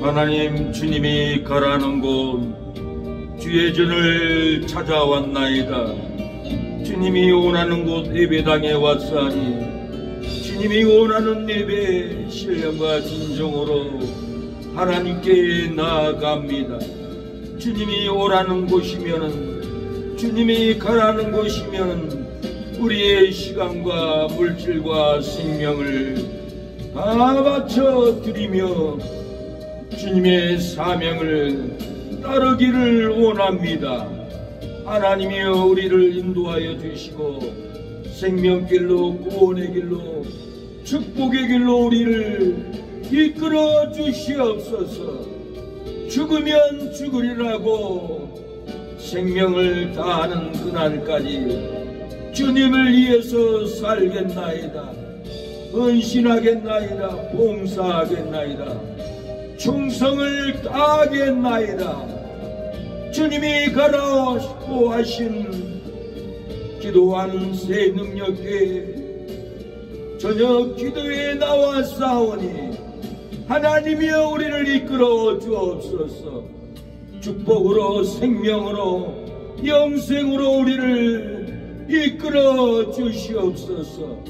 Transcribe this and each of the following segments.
하나님, 주님이 가라는 곳 주의 전을 찾아왔나이다. 주님이 원하는 곳 예배당에 왔사니 주님이 원하는 예배 신령과 진정으로 하나님께 나아갑니다. 주님이 오라는 곳이면은, 주님이 가라는 곳이면은 우리의 시간과 물질과 생명을 다 바쳐 드리며 주님의 사명을 따르기를 원합니다. 하나님이여, 우리를 인도하여 주시고 생명길로, 구원의 길로, 축복의 길로 우리를 이끌어 주시옵소서. 죽으면 죽으리라고 생명을 다하는 그날까지 주님을 위해서 살겠나이다. 헌신하겠나이다. 봉사하겠나이다. 충성을 다하겠나이다. 주님이 가라고 하신 기도하는 새 능력에 저녁 기도에 나와 싸우니 하나님이여, 우리를 이끌어 주옵소서. 축복으로, 생명으로, 영생으로 우리를 이끌어 주시옵소서.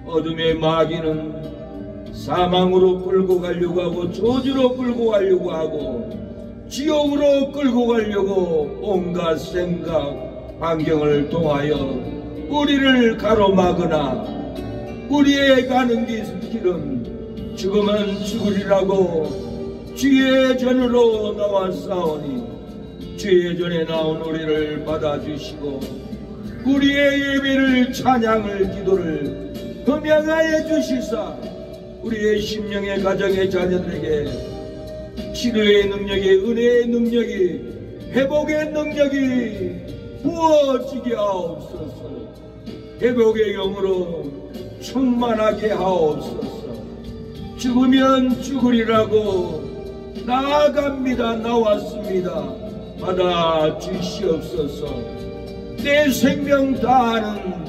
어둠의 마귀는 사망으로 끌고 가려고 하고, 저주로 끌고 가려고 하고, 지옥으로 끌고 가려고 온갖 생각, 환경을 통하여 우리를 가로막으나 우리의 가는 길은 죽으면 죽으리라고 주의 전으로 나왔사오니 주의 전에 나온 우리를 받아주시고 우리의 예배를, 찬양을, 기도를 금양하여 주시사 우리의 심령의, 가정의 자녀들에게 치료의 능력이, 은혜의 능력이, 회복의 능력이 부어지게 하옵소서. 회복의 영으로 충만하게 하옵소서. 죽으면 죽으리라고 나아갑니다. 나왔습니다. 받아 주시옵소서. 내 생명 다하는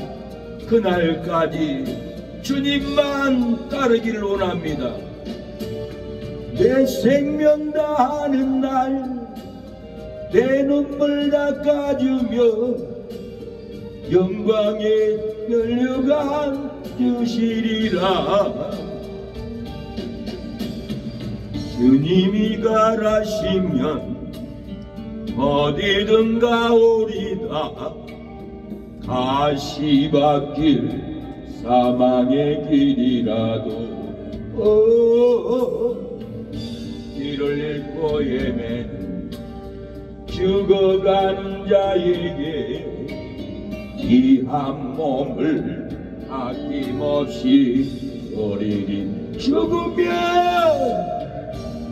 그날까지 주님만 따르기를 원합니다. 내 생명 다하는 날 내 눈물 닦아주며 영광의 면류관 주시리라. 주님이 가라시면 어디든 가오리다. 가시밭길 사망의 길이라도 길을 잃고 헤매는 죽어가는 자에게 이 한 몸을 아낌없이 버리리. 죽으면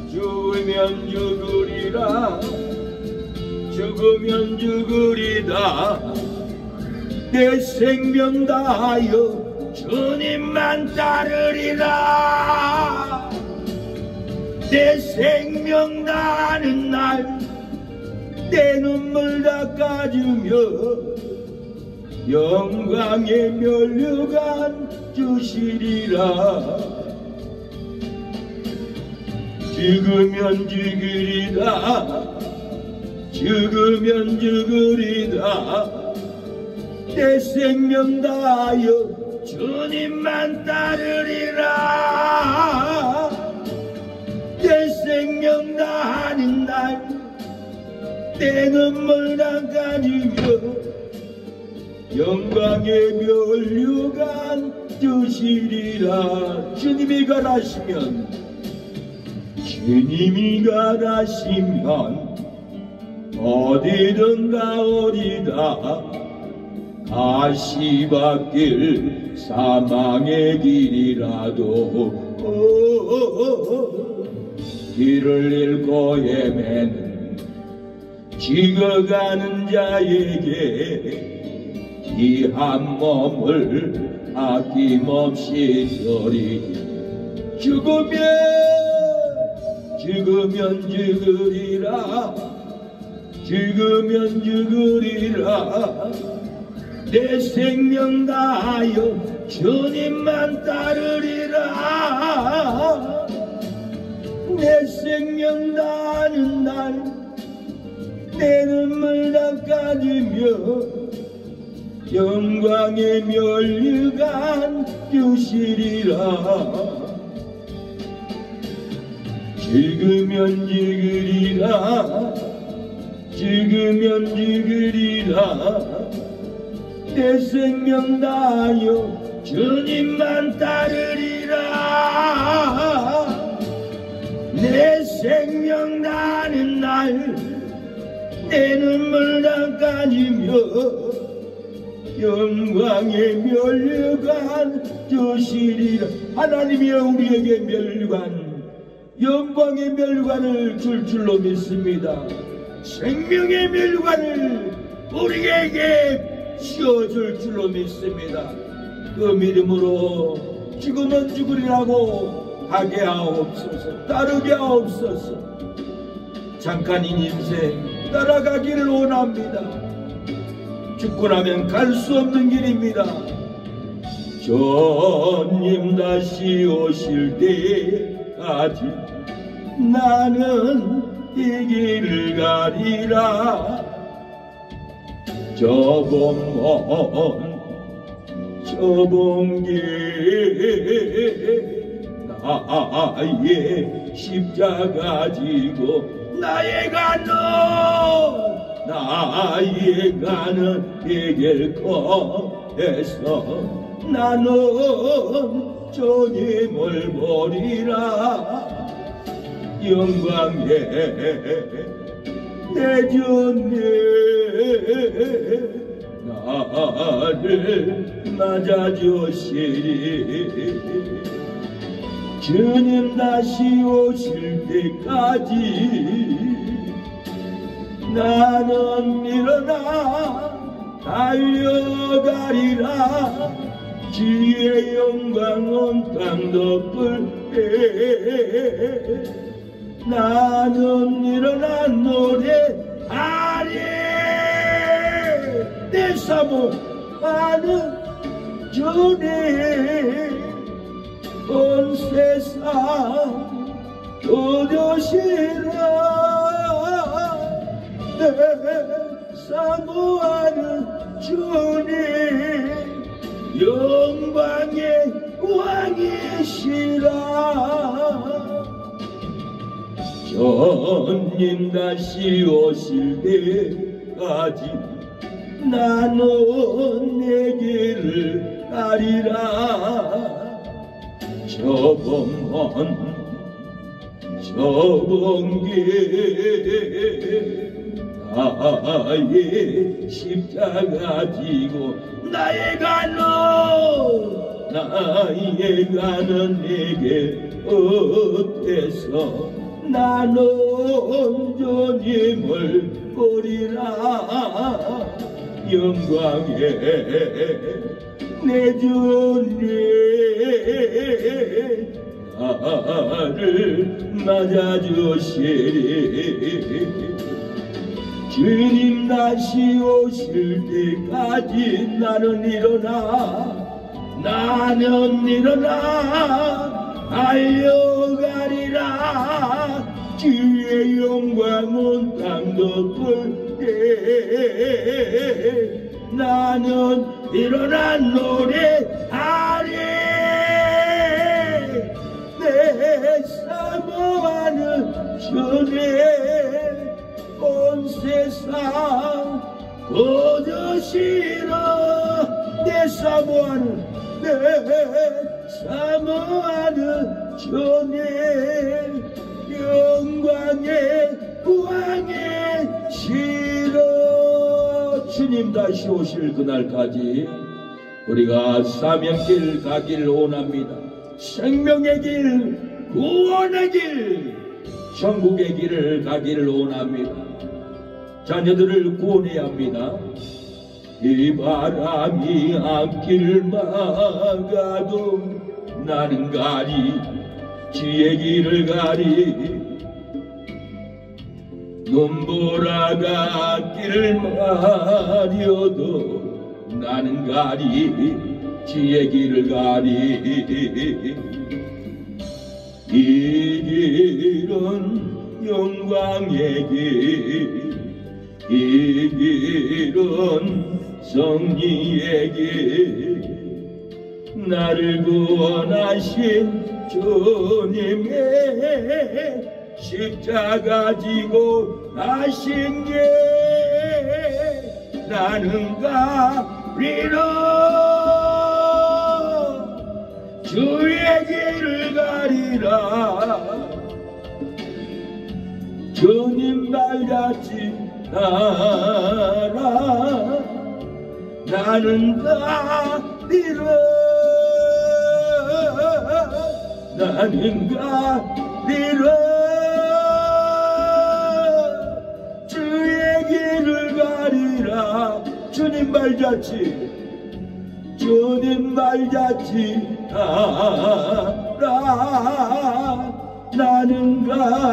죽으리라. 죽으면 죽으리다. 내 생명 다하여 주님만 따르리라. 내 생명 다하는 날 내 눈물 닦아주며 영광의 면류관 주시리라. 죽으면 죽으리다. 죽으면 죽으리다. 내 생명 다하여 주님만 따르리라. 내 생명 다하는 날 내 눈물 닦아주며 영광의 면류관 주시리라. 주님이 가라시면, 주님이 가라시면 어디든 가오리다. 가시밭길 사망의 길이라도 길을 잃고 헤매는 죽어가는 자에게 이 한 몸을 아낌없이 버리리. 죽으면 죽으리라. 죽으면 죽으리라. 내 생명 다하여 주님만 따르리라. 내 내 생명 다하는 날 내 눈물 닦아주며 영광의 면류관 주시리라. 죽으면 죽으리라 죽으면 죽으리라 내 생명 다하여 주님만 따르리라. 내 생명 다하는 날 내 눈물 닦아주며 영광의 면류관 주시리라. 하나님이여 우리에게 면류관 영광의 면류관을 줄 줄로 믿습니다. 생명의 면류관을 우리에게 씌워줄 줄로 믿습니다. 그 믿음으로 죽으면 죽으리라고 하게 하옵소서. 따르게 하옵소서. 잠깐인 인생 따라가기를 원합니다. 죽고 나면 갈 수 없는 길입니다. 주님 다시 오실 때까지 나는 이 길을 가리라. 좁은 길 나의 십자가 지고 나의 가는 해결코에서 나는 주님을 보리라. 영광에 내 주님 나를 맞아주시리. 주님 다시 오실 때까지 나는 일어나 달려가리라. 주의 영광 온 땅 덮을 때 나는 일어나 노래하리. 내 사모하는 주님 온 세상 도저시라. 내 사모하는 주님 영광의 왕이시라. 주님 다시 오실 때까지 나는 내 길을 가리라. 좁은 길 나의 십자가 지고 나의 가는 내게 어때서 나는 주님을 보리라. 영광에 내 주님 나를 맞아주시리. 주님 다시 오실 때까지 나는 일어나 달려가리라. 주의 영광 온 땅 덮을 때 나는 일어나 노래하리. 내 사모하는 주님 온 세상 도저시라. 내 사모하는 주님 영광의 왕이시라. 주님 다시 오실 그날까지 우리가 사명길 가기를 원합니다. 생명의 길, 구원의 길, 천국의 길을 가기를 원합니다. 자녀들을 구원해야 합니다. 이 바람이 앞길 막아도 나는 가리, 주의 길을 가리. 눈보라가 길을 마려도 나는 가리, 주의 길을 가리. 이 길은 길은 영광의 길, 이 길은 승리의 길, 나를 구원하신 주님의 십자가 지고 가신 길, 나는 가리라. 주의 길을 가리라. 주님 발자취 따라 나는 가리라. 나는 가리라. 주의 길을 가리라. 주님 발자취, 주님 발자취 따라 나는 가리라.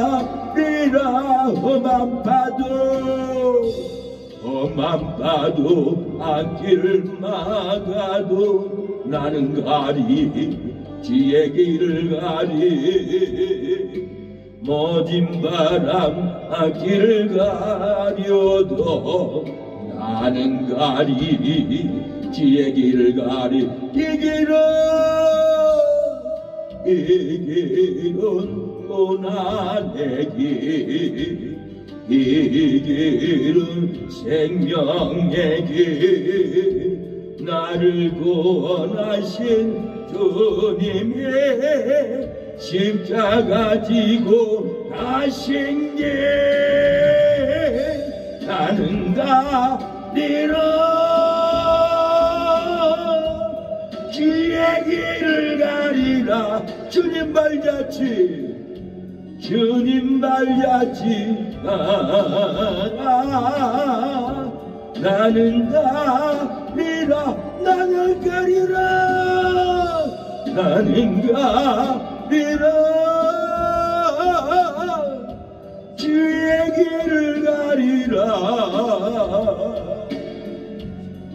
험한 파도 앞길을 막아도 나는 가리. 지의 길을 가리. 모진 바람 앞길을 가려도 나는 가리. 지의 길을 가리. 이 길은 고난의 길, 이 길은 생명의 길, 나를 구원하신 주님의 십자가 지고 가신 길, 나는 가리라. 주의 길을 가리라. 주님 발자취, 주님 발자취 가라. 나는 가리라. 나는 가리라. 나는 가리라. 주의 길을 가리라.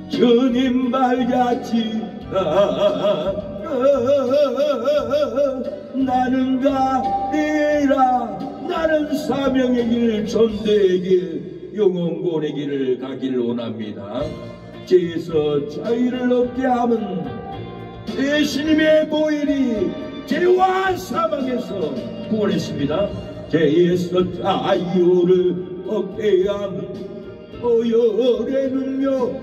주님 발자취 가라. 나는 가리라. 나는 사명의 길, 전도의 길, 영혼권의 길을 가기를 원합니다. 죄에서 자유를 얻게 함은 예수님의 보혈이 죄와 사망에서 구원했습니다. 죄에서 자유를 얻게 함은 보혈의 능력,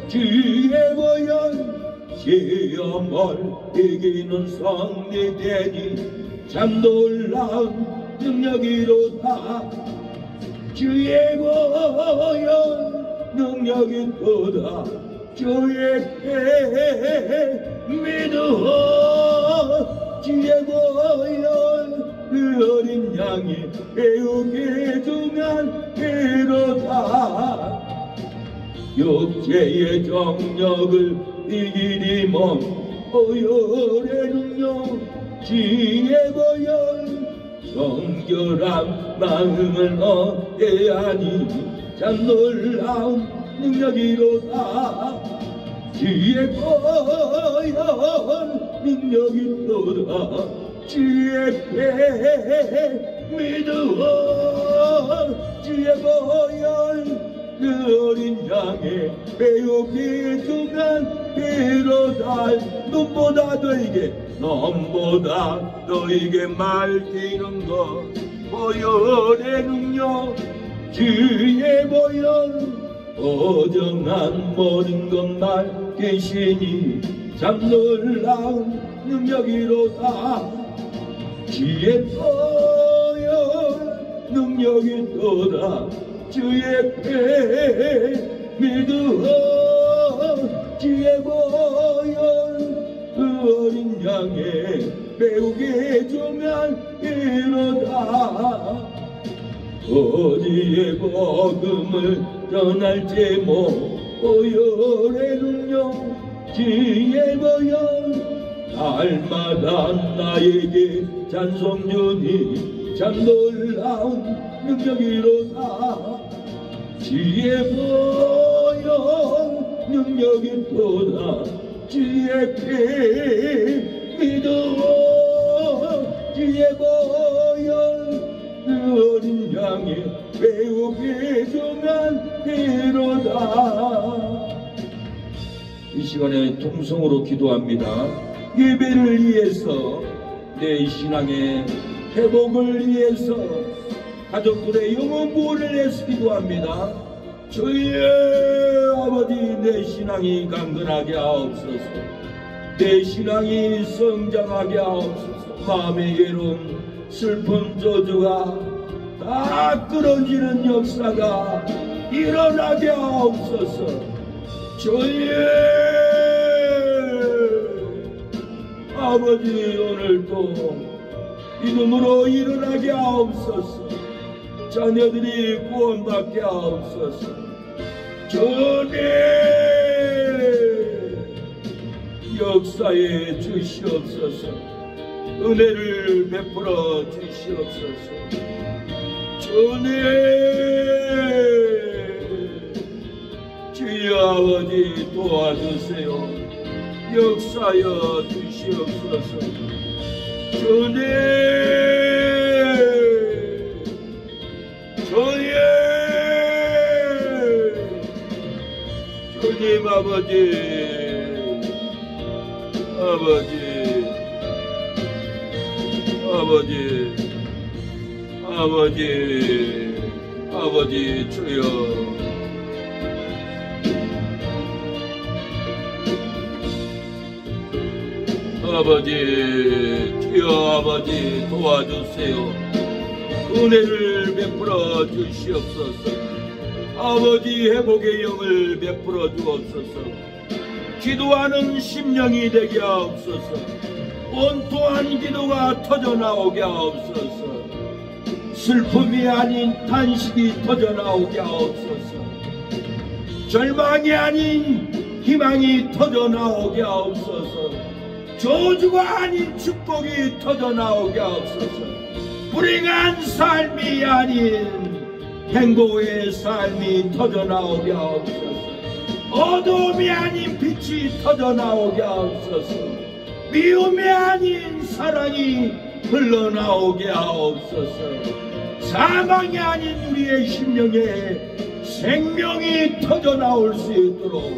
주의 보혈, 시험을 이기는 성리되니 참 놀라운 능력이로다. 주의 보혈 능력이 도다. 주의 배 믿어. 주의 보혈 그 어린 양이 배우게 주면 이로다. 육체의 정력을 이기리 먼 보혈의 능력, 주의 보혈, 성결한 마음을 얻게 하니 참 놀라운 능력이로다. 주의 보혈 능력이 도다. 주의 배 믿어. 주의 보혈 그 어린 양의 배우기 주면 이로다. 눈보다 너에게 말기는 것 보혈의 능력, 주의 보혈 어정한 모든 것 말기시니 참 놀라운 능력이로다. 주의 보혈 능력이 도다. 주의 배 믿어. 주의 보혈 그 어린 양의 배우게 주면 이로다. 어디에 복음을 전할 제목 보혈의 능력, 주의 보혈 날마다 나에게 찬송 주니 참 놀라운 능력이로다. 주의 보혈 능력이 도다. 주의 피 믿어. 주의 보혈 배우게 정한 대로다. 이 시간에 통성으로 기도합니다. 예배를 위해서, 내 신앙의 회복을 위해서, 가족들의 영혼 구원을 위해서 기도합니다. 주의 아버지, 내 신앙이 강건하게 하옵소서. 내 신앙이 성장하게 하옵소서. 마음의 괴로움, 슬픔, 저주가 다 끊어지는 역사가 일어나게 하옵소서. 주의 아버지, 오늘도 이름으로 일어나게 하옵소서. 자녀들이 구원받게 하옵소서. 주님 역사에 주시옵소서. 은혜를 베풀어 주시옵소서. 주님 주여 아버지 도와주세요. 역사여 주시옵소서. 주님 주님 주님 아버지 아버지 아버지 아버지 아버지 주여 아버지 주여 아버지 도와주세요. 은혜를 베풀어 주시옵소서. 아버지 회복의 영을 베풀어 주옵소서. 기도하는 심령이 되게 하옵소서. 온통한 기도가 터져나오게 하옵소서. 슬픔이 아닌 탄식이 터져나오게 하옵소서. 절망이 아닌 희망이 터져나오게 하옵소서. 저주가 아닌 축복이 터져나오게 하옵소서. 불행한 삶이 아닌 행복의 삶이 터져나오게 하옵소서. 어둠이 아닌 빛이 터져나오게 하옵소서. 미움이 아닌 사랑이 흘러나오게 하옵소서. 사망이 아닌 우리의 심령에 생명이 터져나올 수 있도록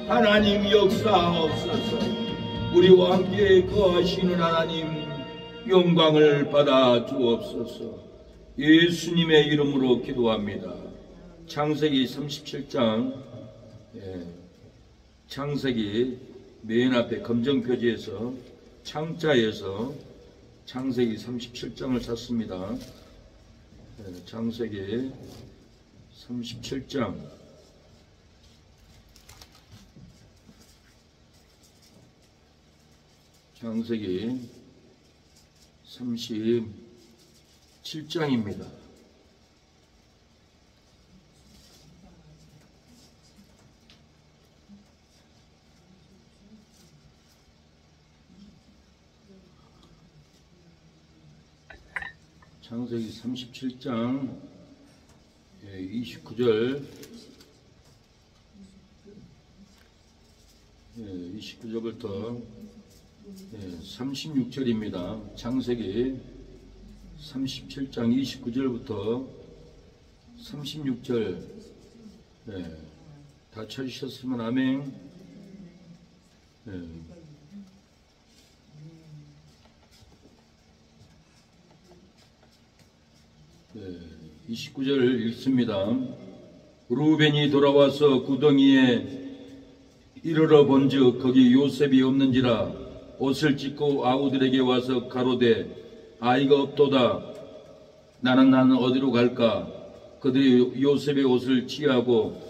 하나님 역사하옵소서. 우리와 함께 거하시는 하나님 영광을 받아 주옵소서. 예수님의 이름으로 기도합니다. 창세기 37장, 창세기 맨 앞에 검정 표지에서 창자에서 창세기 37장을 찾습니다. 창세기 37장 창세기 37장입니다. 창세기 37장 29절 29절부터 36절입니다. 창세기 37장 29절부터 36절 다 찾으셨으면 아멘. 29절 읽습니다. 루벤이 돌아와서 구덩이에 이르러 본즉 거기 요셉이 없는지라 옷을 찢고 아우들에게 와서 가로되 아이가 없도다. 나는 어디로 갈까? 그들이 요셉의 옷을 취하고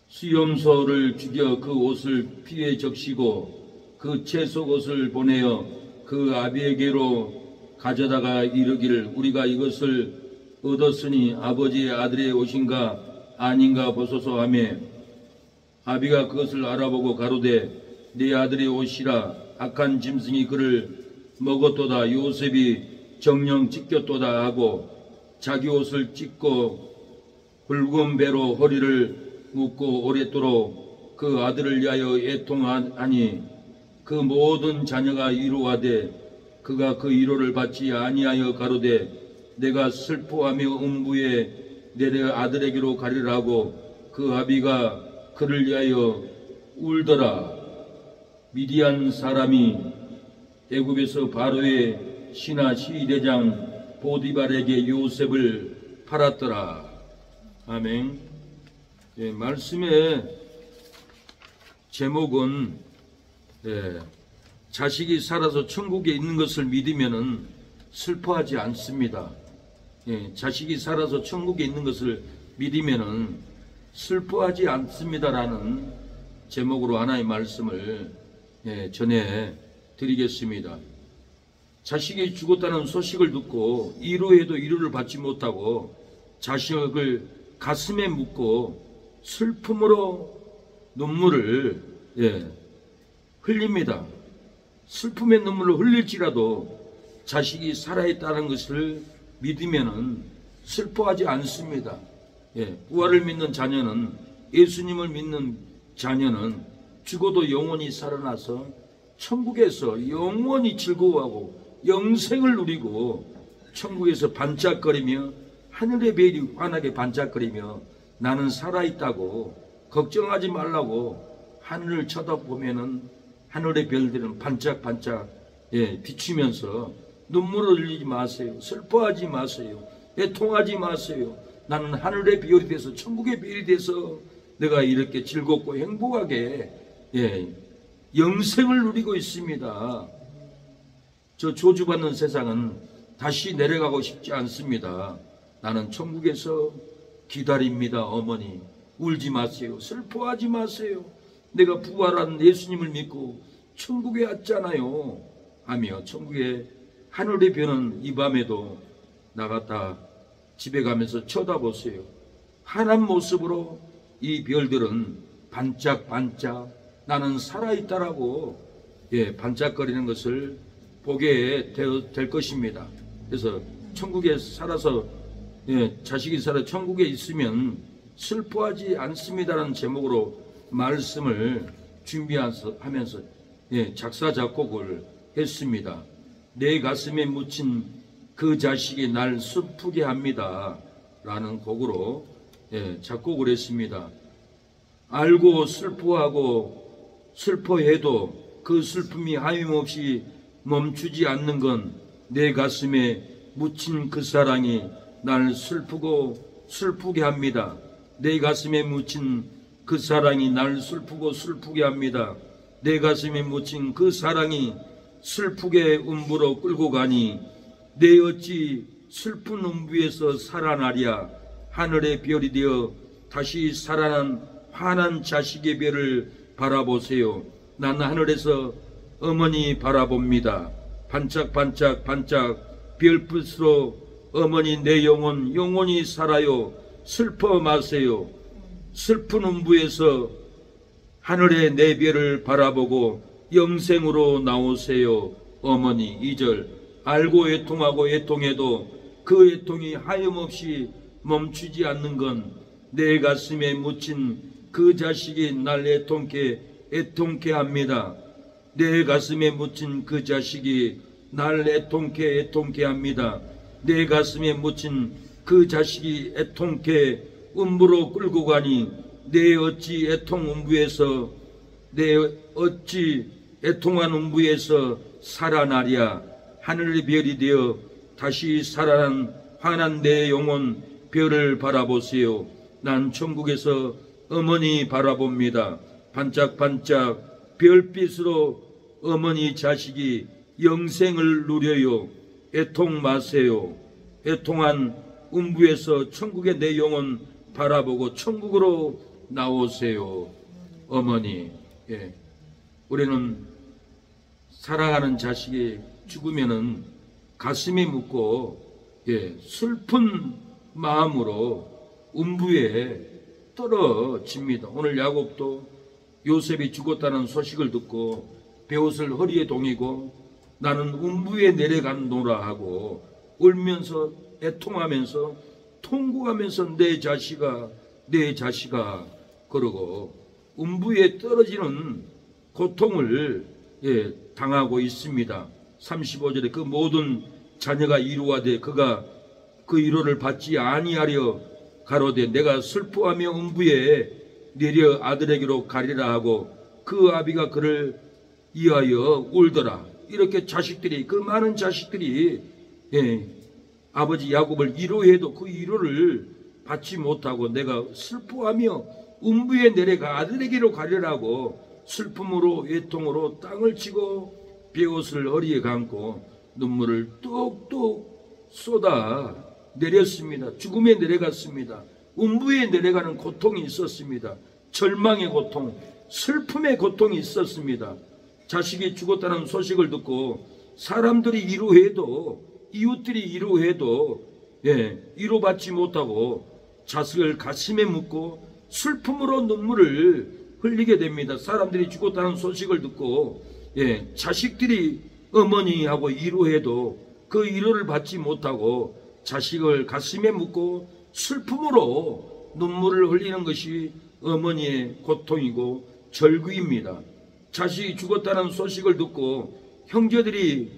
수염소를 죽여 그 옷을 피에 적시고 그 채속 옷을 보내어 그 아비에게로 가져다가 이르기를 우리가 이것을 얻었으니 아버지의 아들의 옷인가 아닌가 보소서 하며 아비가 그것을 알아보고 가로되 네 아들의 옷이라 악한 짐승이 그를 먹었도다. 요셉이 정령 찢겼도다 하고 자기 옷을 찢고 붉은 배로 허리를 묶고 오랫도록 그 아들을 위하여 애통하니 그 모든 자녀가 이루하되 그가 그 위로를 받지 아니하여 가로되 내가 슬퍼하며 음부에 내려 아들에게로 가리라고 그 아비가 그를 위하여 울더라. 미디안 사람이 애굽에서 바로의 신하 시대장 보디발에게 요셉을 팔았더라. 아멘. 예, 말씀의 제목은 자식이 살아서 천국에 있는 것을 믿으면은 슬퍼하지 않습니다. 예, 자식이 살아서 천국에 있는 것을 믿으면은 슬퍼하지 않습니다라는 제목으로 하나의 말씀을 전해 드리겠습니다. 자식이 죽었다는 소식을 듣고 위로해도 위로를 받지 못하고 자식을 가슴에 묻고 슬픔으로 눈물을 흘립니다. 슬픔의 눈물을 흘릴지라도 자식이 살아있다는 것을 믿으면은 슬퍼하지 않습니다. 부활을 믿는 자녀는, 예수님을 믿는 자녀는 죽어도 영원히 살아나서 천국에서 영원히 즐거워하고 영생을 누리고 천국에서 반짝거리며 하늘의 별이 환하게 반짝거리며 나는 살아있다고 걱정하지 말라고 하늘을 쳐다보면은 하늘의 별들은 반짝반짝 비추면서 눈물을 흘리지 마세요. 슬퍼하지 마세요. 애통하지 마세요. 나는 하늘의 별이 돼서 천국의 별이 돼서 내가 이렇게 즐겁고 행복하게 영생을 누리고 있습니다. 저 저주받는 세상은 다시 내려가고 싶지 않습니다. 나는 천국에서 기다립니다. 어머니 울지 마세요. 슬퍼하지 마세요. 내가 부활한 예수님을 믿고 천국에 왔잖아요 하며 천국의 하늘의 별은 이 밤에도 나갔다 집에 가면서 쳐다보세요. 환한 모습으로 이 별들은 반짝반짝 나는 살아있다라고 반짝거리는 것을 보게 될 것입니다. 그래서 천국에 살아서 자식이 살아 천국에 있으면 슬퍼하지 않습니다라는 제목으로 말씀을 준비하면서 작사 작곡을 했습니다. 내 가슴에 묻힌 그 자식이 날 슬프게 합니다 라는 곡으로 작곡을 했습니다. 알고 슬퍼하고 슬퍼해도 그 슬픔이 하염없이 멈추지 않는 건 내 가슴에 묻힌 그 사랑이 날 슬프게 합니다. 내 가슴에 묻힌 그 사랑이 날 슬프게 합니다. 내 가슴에 묻힌 그 사랑이 슬프게 음부로 끌고 가니 내 어찌 슬픈 음부에서 살아나랴. 하늘의 별이 되어 다시 살아난 환한 자식의 별을 바라보세요. 난 하늘에서 어머니 바라봅니다. 반짝반짝 별빛으로 어머니 내 영혼 영원히 살아요. 슬퍼 마세요. 슬픈 음부에서 하늘의 내 별을 바라보고 영생으로 나오세요. 어머니 2절 알고 애통하고 애통해도 그 애통이 하염없이 멈추지 않는 건 내 가슴에 묻힌 그 자식이 날 애통케 합니다. 내 가슴에 묻힌 그 자식이 날 애통케 합니다. 내 가슴에 묻힌 그 자식이 애통케 음부로 끌고 가니 내 어찌 애통한 음부에서 살아나랴. 하늘의 별이 되어 다시 살아난 환한 내 영혼 별을 바라보세요. 난 천국에서 어머니 바라봅니다. 반짝반짝 별빛으로 어머니 자식이 영생을 누려요. 애통 마세요. 애통한 음부에서 천국의 내 영혼 바라보고 천국으로 나오세요. 어머니. 우리는 사랑하는 자식이 죽으면은 가슴이 묻고 슬픈 마음으로 음부에 떨어집니다. 오늘 야곱도 요셉이 죽었다는 소식을 듣고 베옷을 허리에 동이고 나는 음부에 내려간노라 하고 울면서 애통하면서 통곡하면서 내 자식아 그러고 음부에 떨어지는 고통을 당하고 있습니다. 35절에 그 모든 자녀가 이루하되 그가 그 위로를 받지 아니하려 가로되 내가 슬퍼하며 음부에 내려 아들에게로 가리라 하고 그 아비가 그를 위하여 울더라. 이렇게 자식들이, 그 많은 자식들이 아버지 야곱을 위로해도 그 위로를 받지 못하고 내가 슬퍼하며 음부에 내려가 아들에게로 가리라고 슬픔으로 애통으로 땅을 치고 베옷을 허리에 감고 눈물을 뚝뚝 쏟아 내렸습니다. 죽음에 내려갔습니다. 음부에 내려가는 고통이 있었습니다. 절망의 고통, 슬픔의 고통이 있었습니다. 자식이 죽었다는 소식을 듣고 사람들이 위로해도, 이웃들이 위로해도 위로받지 못하고 자식을 가슴에 묻고 슬픔으로 눈물을 흘리게 됩니다. 사람들이 죽었다는 소식을 듣고 자식들이 어머니하고 위로해도 그 위로를 받지 못하고 자식을 가슴에 묻고 슬픔으로 눈물을 흘리는 것이 어머니의 고통이고 절규입니다. 자식이 죽었다는 소식을 듣고 형제들이,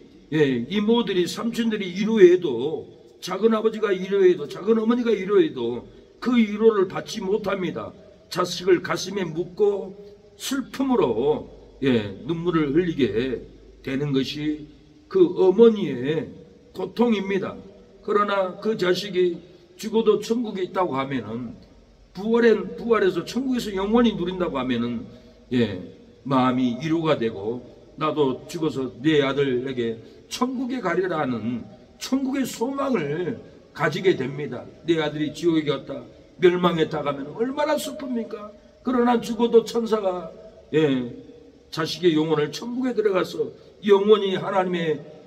이모들이, 삼촌들이 위로해도, 작은 아버지가 위로해도, 작은 어머니가 위로해도 그 위로를 받지 못합니다. 자식을 가슴에 묻고 슬픔으로 눈물을 흘리게 되는 것이 그 어머니의 고통입니다. 그러나 그 자식이 죽어도 천국에 있다고 하면은, 부활해서 천국에서 영원히 누린다고 하면은 마음이 위로가 되고, 나도 죽어서 내 아들에게 천국에 가리라 하는 천국의 소망을 가지게 됩니다. 내 아들이 지옥에 갔다, 멸망했다 가면 얼마나 슬픕니까? 그러나 죽어도 천사가 자식의 영혼을 천국에 들어가서 영원히 하나님의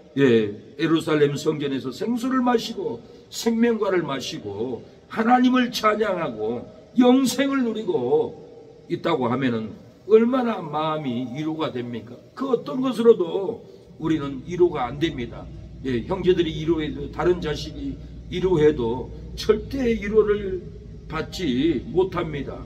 예루살렘 성전에서 생수를 마시고 생명과를 마시고 하나님을 찬양하고 영생을 누리고 있다고 하면은 얼마나 마음이 위로가 됩니까? 그 어떤 것으로도 우리는 위로가 안 됩니다. 형제들이 위로해도, 다른 자식이 위로해도 절대 위로를 받지 못합니다.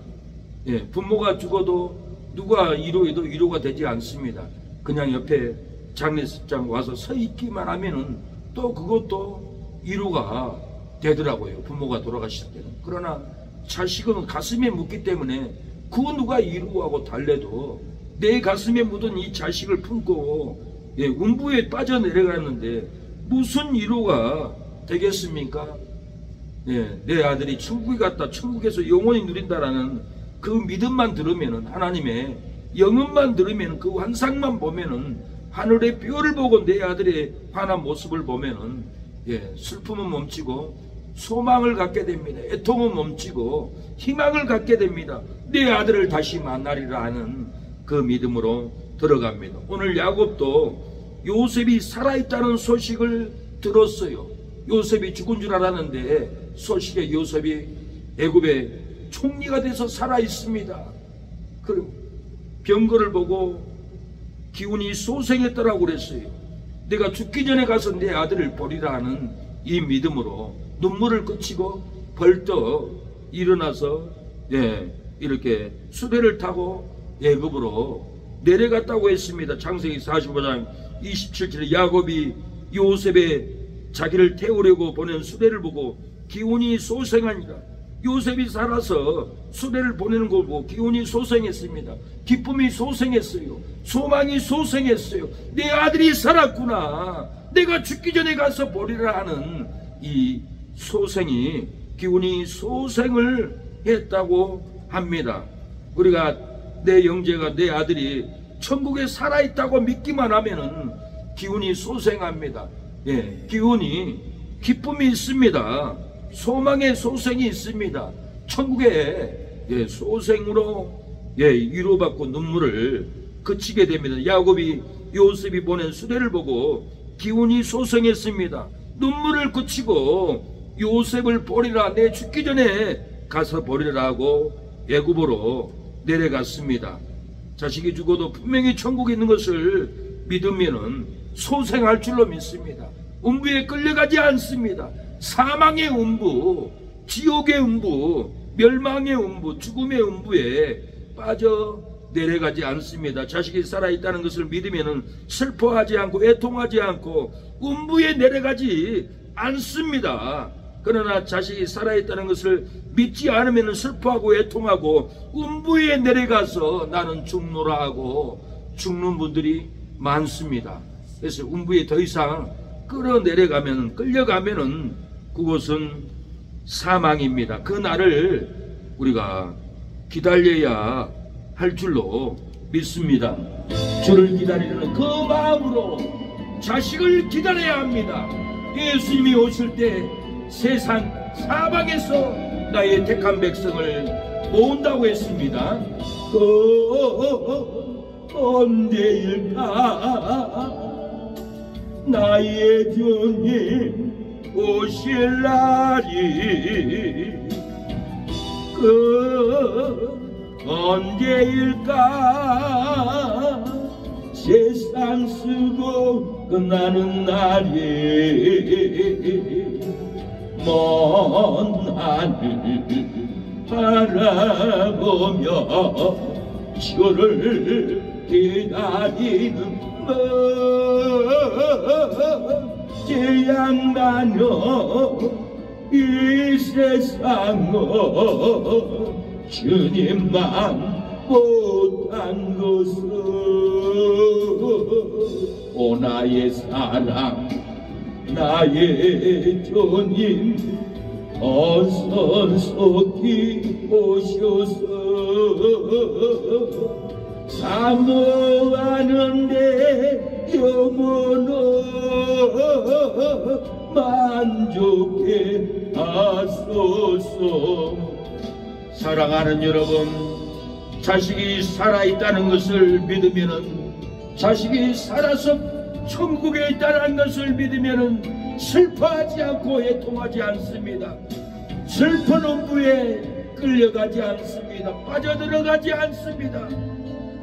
부모가 죽어도 누가 위로해도 위로가 되지 않습니다. 그냥 옆에 장례식장 와서 서 있기만 하면은 또 그것도 위로가 되더라고요. 부모가 돌아가실 때는. 그러나 자식은 가슴에 묻기 때문에 그 누가 위로하고 달래도 내 가슴에 묻은 이 자식을 품고 음부에 빠져내려갔는데 무슨 위로가 되겠습니까? 내 아들이 천국에 갔다, 천국에서 영원히 누린다라는 그 믿음만 들으면은, 하나님의 영음만 들으면, 그 환상만 보면은, 하늘의 별을 보고 내 아들의 환한 모습을 보면은 슬픔은 멈추고 소망을 갖게 됩니다. 애통은 멈추고 희망을 갖게 됩니다. 내 아들을 다시 만나리라 하는 그 믿음으로 들어갑니다. 오늘 야곱도 요셉이 살아있다는 소식을 들었어요. 요셉이 죽은 줄 알았는데 소식에 요셉이 애굽의 총리가 돼서 살아있습니다. 그 병거를 보고 기운이 소생했더라고 그랬어요. 내가 죽기 전에 가서 내 아들을 보리라 하는 이 믿음으로 눈물을 그치고 벌떡 일어나서 이렇게 수레를 타고 애굽으로 내려갔다고 했습니다. 창세기 45장 27절에 야곱이 요셉의 자기를 태우려고 보낸 수레를 보고 기운이 소생하니라. 요셉이 살아서 수레를 보내는 걸 보고 기운이 소생했습니다. 기쁨이 소생했어요. 소망이 소생했어요. 내 아들이 살았구나, 내가 죽기 전에 가서 보리라 하는 이 소생이, 기운이 소생을 했다고 합니다. 우리가 내 형제가, 내 아들이 천국에 살아있다고 믿기만 하면은 기운이 소생합니다. 기운이, 기쁨이 있습니다. 소망의 소생이 있습니다. 천국에 소생으로 위로받고 눈물을 그치게 됩니다. 야곱이 요셉이 보낸 수레를 보고 기운이 소생했습니다. 눈물을 그치고 요셉을 보리라, 내 죽기 전에 가서 보리라 하고 애굽으로 내려갔습니다. 자식이 죽어도 분명히 천국에 있는 것을 믿으면은 소생할 줄로 믿습니다. 음부에 끌려가지 않습니다. 사망의 음부, 지옥의 음부, 멸망의 음부, 죽음의 음부에 빠져 내려가지 않습니다. 자식이 살아있다는 것을 믿으면 슬퍼하지 않고 애통하지 않고 음부에 내려가지 않습니다. 그러나 자식이 살아있다는 것을 믿지 않으면 슬퍼하고 애통하고 음부에 내려가서 나는 죽노라 하고 죽는 분들이 많습니다. 그래서 음부에 더 이상 끌려가면은 그곳은 사망입니다. 그 날을 우리가 기다려야 할 줄로 믿습니다. 주를 기다리는 그 마음으로 자식을 기다려야 합니다. 예수님이 오실 때 세상 사방에서 나의 택한 백성을 모은다고 했습니다. 언제일까 나의 주님 오실 날이 언제일까 세상 쓰고 끝나는 날이 먼 하늘 바라보며 주를 기다리는 재앙 많어 이 세상은 주님만 못한 것은 오 나의 사랑 나의 주님 어서 속히 오셔서 사모하는데 영원히 만족해 하소서. 사랑하는 여러분, 자식이 살아있다는 것을 믿으면은, 자식이 살아서 천국에 있다는 것을 믿으면은 슬퍼하지 않고 애통하지 않습니다. 슬픈 음부에 끌려가지 않습니다. 빠져들어가지 않습니다.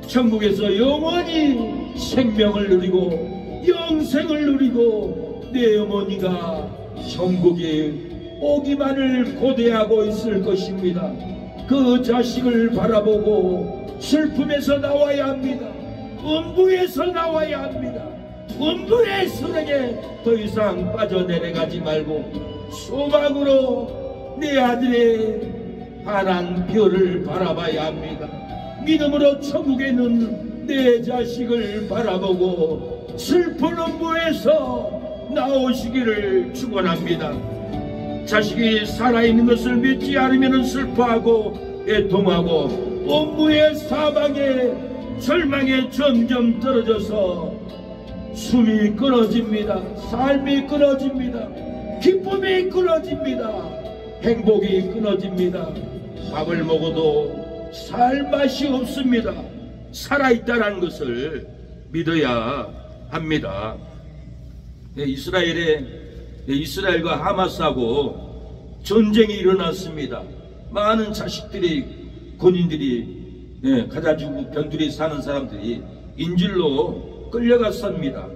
천국에서 영원히 생명을 누리고 영생을 누리고 내 어머니가 천국에 오기만을 고대하고 있을 것입니다. 그 자식을 바라보고 슬픔에서 나와야 합니다. 음부에서 나와야 합니다. 음부의 수렁에 더 이상 빠져내려가지 말고 소망으로 내 아들의 환한 별을 바라봐야 합니다. 믿음으로 천국에 있는 내 자식을 바라보고 슬픈 음부에서 나오시기를 축원합니다. 자식이 살아있는 것을 믿지 않으면 슬퍼하고 애통하고 음부의 사방에 절망에 점점 떨어져서 숨이 끊어집니다. 삶이 끊어집니다. 기쁨이 끊어집니다. 행복이 끊어집니다. 밥을 먹어도 살 맛이 없습니다. 살아있다는 것을 믿어야 합니다. 이스라엘과 하마스하고 전쟁이 일어났습니다. 많은 자식들이, 군인들이, 가자지구 변두리 사는 사람들이 인질로 끌려갔습니다.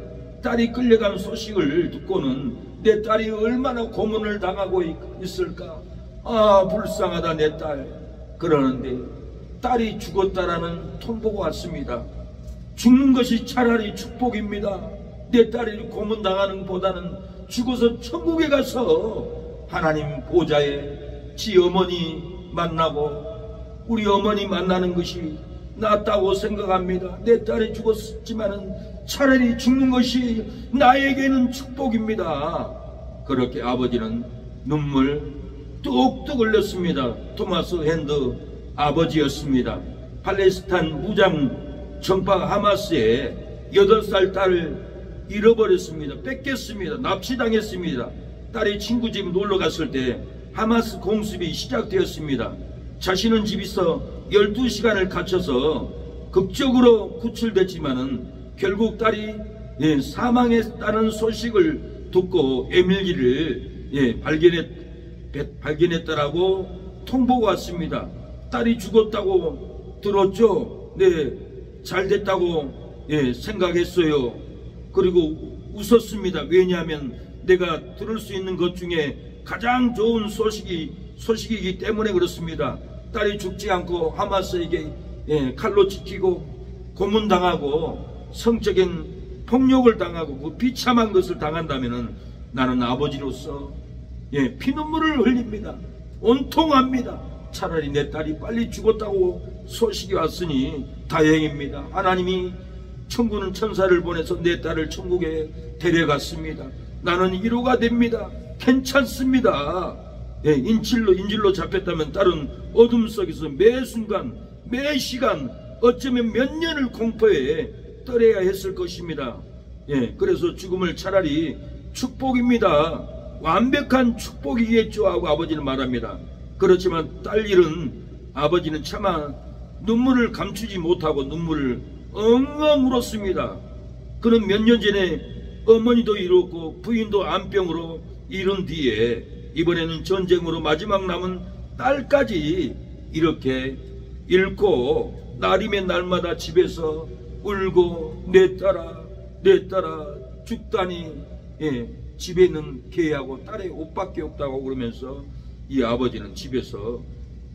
딸이 끌려가는 소식을 듣고는 내 딸이 얼마나 고문을 당하고 있을까. 아, 불쌍하다 내 딸. 그러는데 딸이 죽었다라는 통보가 왔습니다. 죽는 것이 차라리 축복입니다. 내 딸이 고문당하는 보다는 죽어서 천국에 가서 하나님 보좌에 지 어머니 만나고 우리 어머니 만나는 것이 낫다고 생각합니다. 내 딸이 죽었지만은 차라리 죽는 것이 나에게는 축복입니다. 그렇게 아버지는 눈물 뚝뚝 흘렸습니다. 토마스 핸드 아버지였습니다. 팔레스타인 무장 정파 하마스의 8살 딸을 잃어버렸습니다. 뺏겼습니다. 납치당했습니다. 딸이 친구 집 놀러 갔을 때 하마스 공습이 시작되었습니다. 자신은 집에서 12시간을 갇혀서 극적으로 구출됐지만은 결국 딸이 사망했다는 소식을 듣고 에밀리를 발견했다라고 통보가 왔습니다. 딸이 죽었다고 들었죠? 네, 잘 됐다고 생각했어요. 그리고 웃었습니다. 왜냐하면 내가 들을 수 있는 것 중에 가장 좋은 소식이기 때문에 그렇습니다. 딸이 죽지 않고 하마스에게 칼로 찍히고 고문당하고 성적인 폭력을 당하고 그 비참한 것을 당한다면 나는 아버지로서 피눈물을 흘립니다. 온통합니다. 차라리 내 딸이 빨리 죽었다고 소식이 왔으니 다행입니다. 하나님이 천국은 천사를 보내서 내 딸을 천국에 데려갔습니다. 나는 위로가 됩니다. 괜찮습니다. 인질로 잡혔다면 딸은 어둠 속에서 매 순간 매 시간 어쩌면 몇 년을 공포에 떨어야 했을 것입니다. 그래서 죽음을 차라리 축복입니다. 완벽한 축복이겠죠 하고 아버지는 말합니다. 그렇지만 딸 일은 아버지는 차마 눈물을 감추지 못하고 눈물을 엉엉 울었습니다. 그는 몇 년 전에 어머니도 잃었고 부인도 암병으로 잃은 뒤에 이번에는 전쟁으로 마지막 남은 딸까지 이렇게 잃고 날이면 날마다 집에서 울고 내 딸아 죽다니, 집에 있는 개하고 딸의 옷밖에 없다고 그러면서 이 아버지는 집에서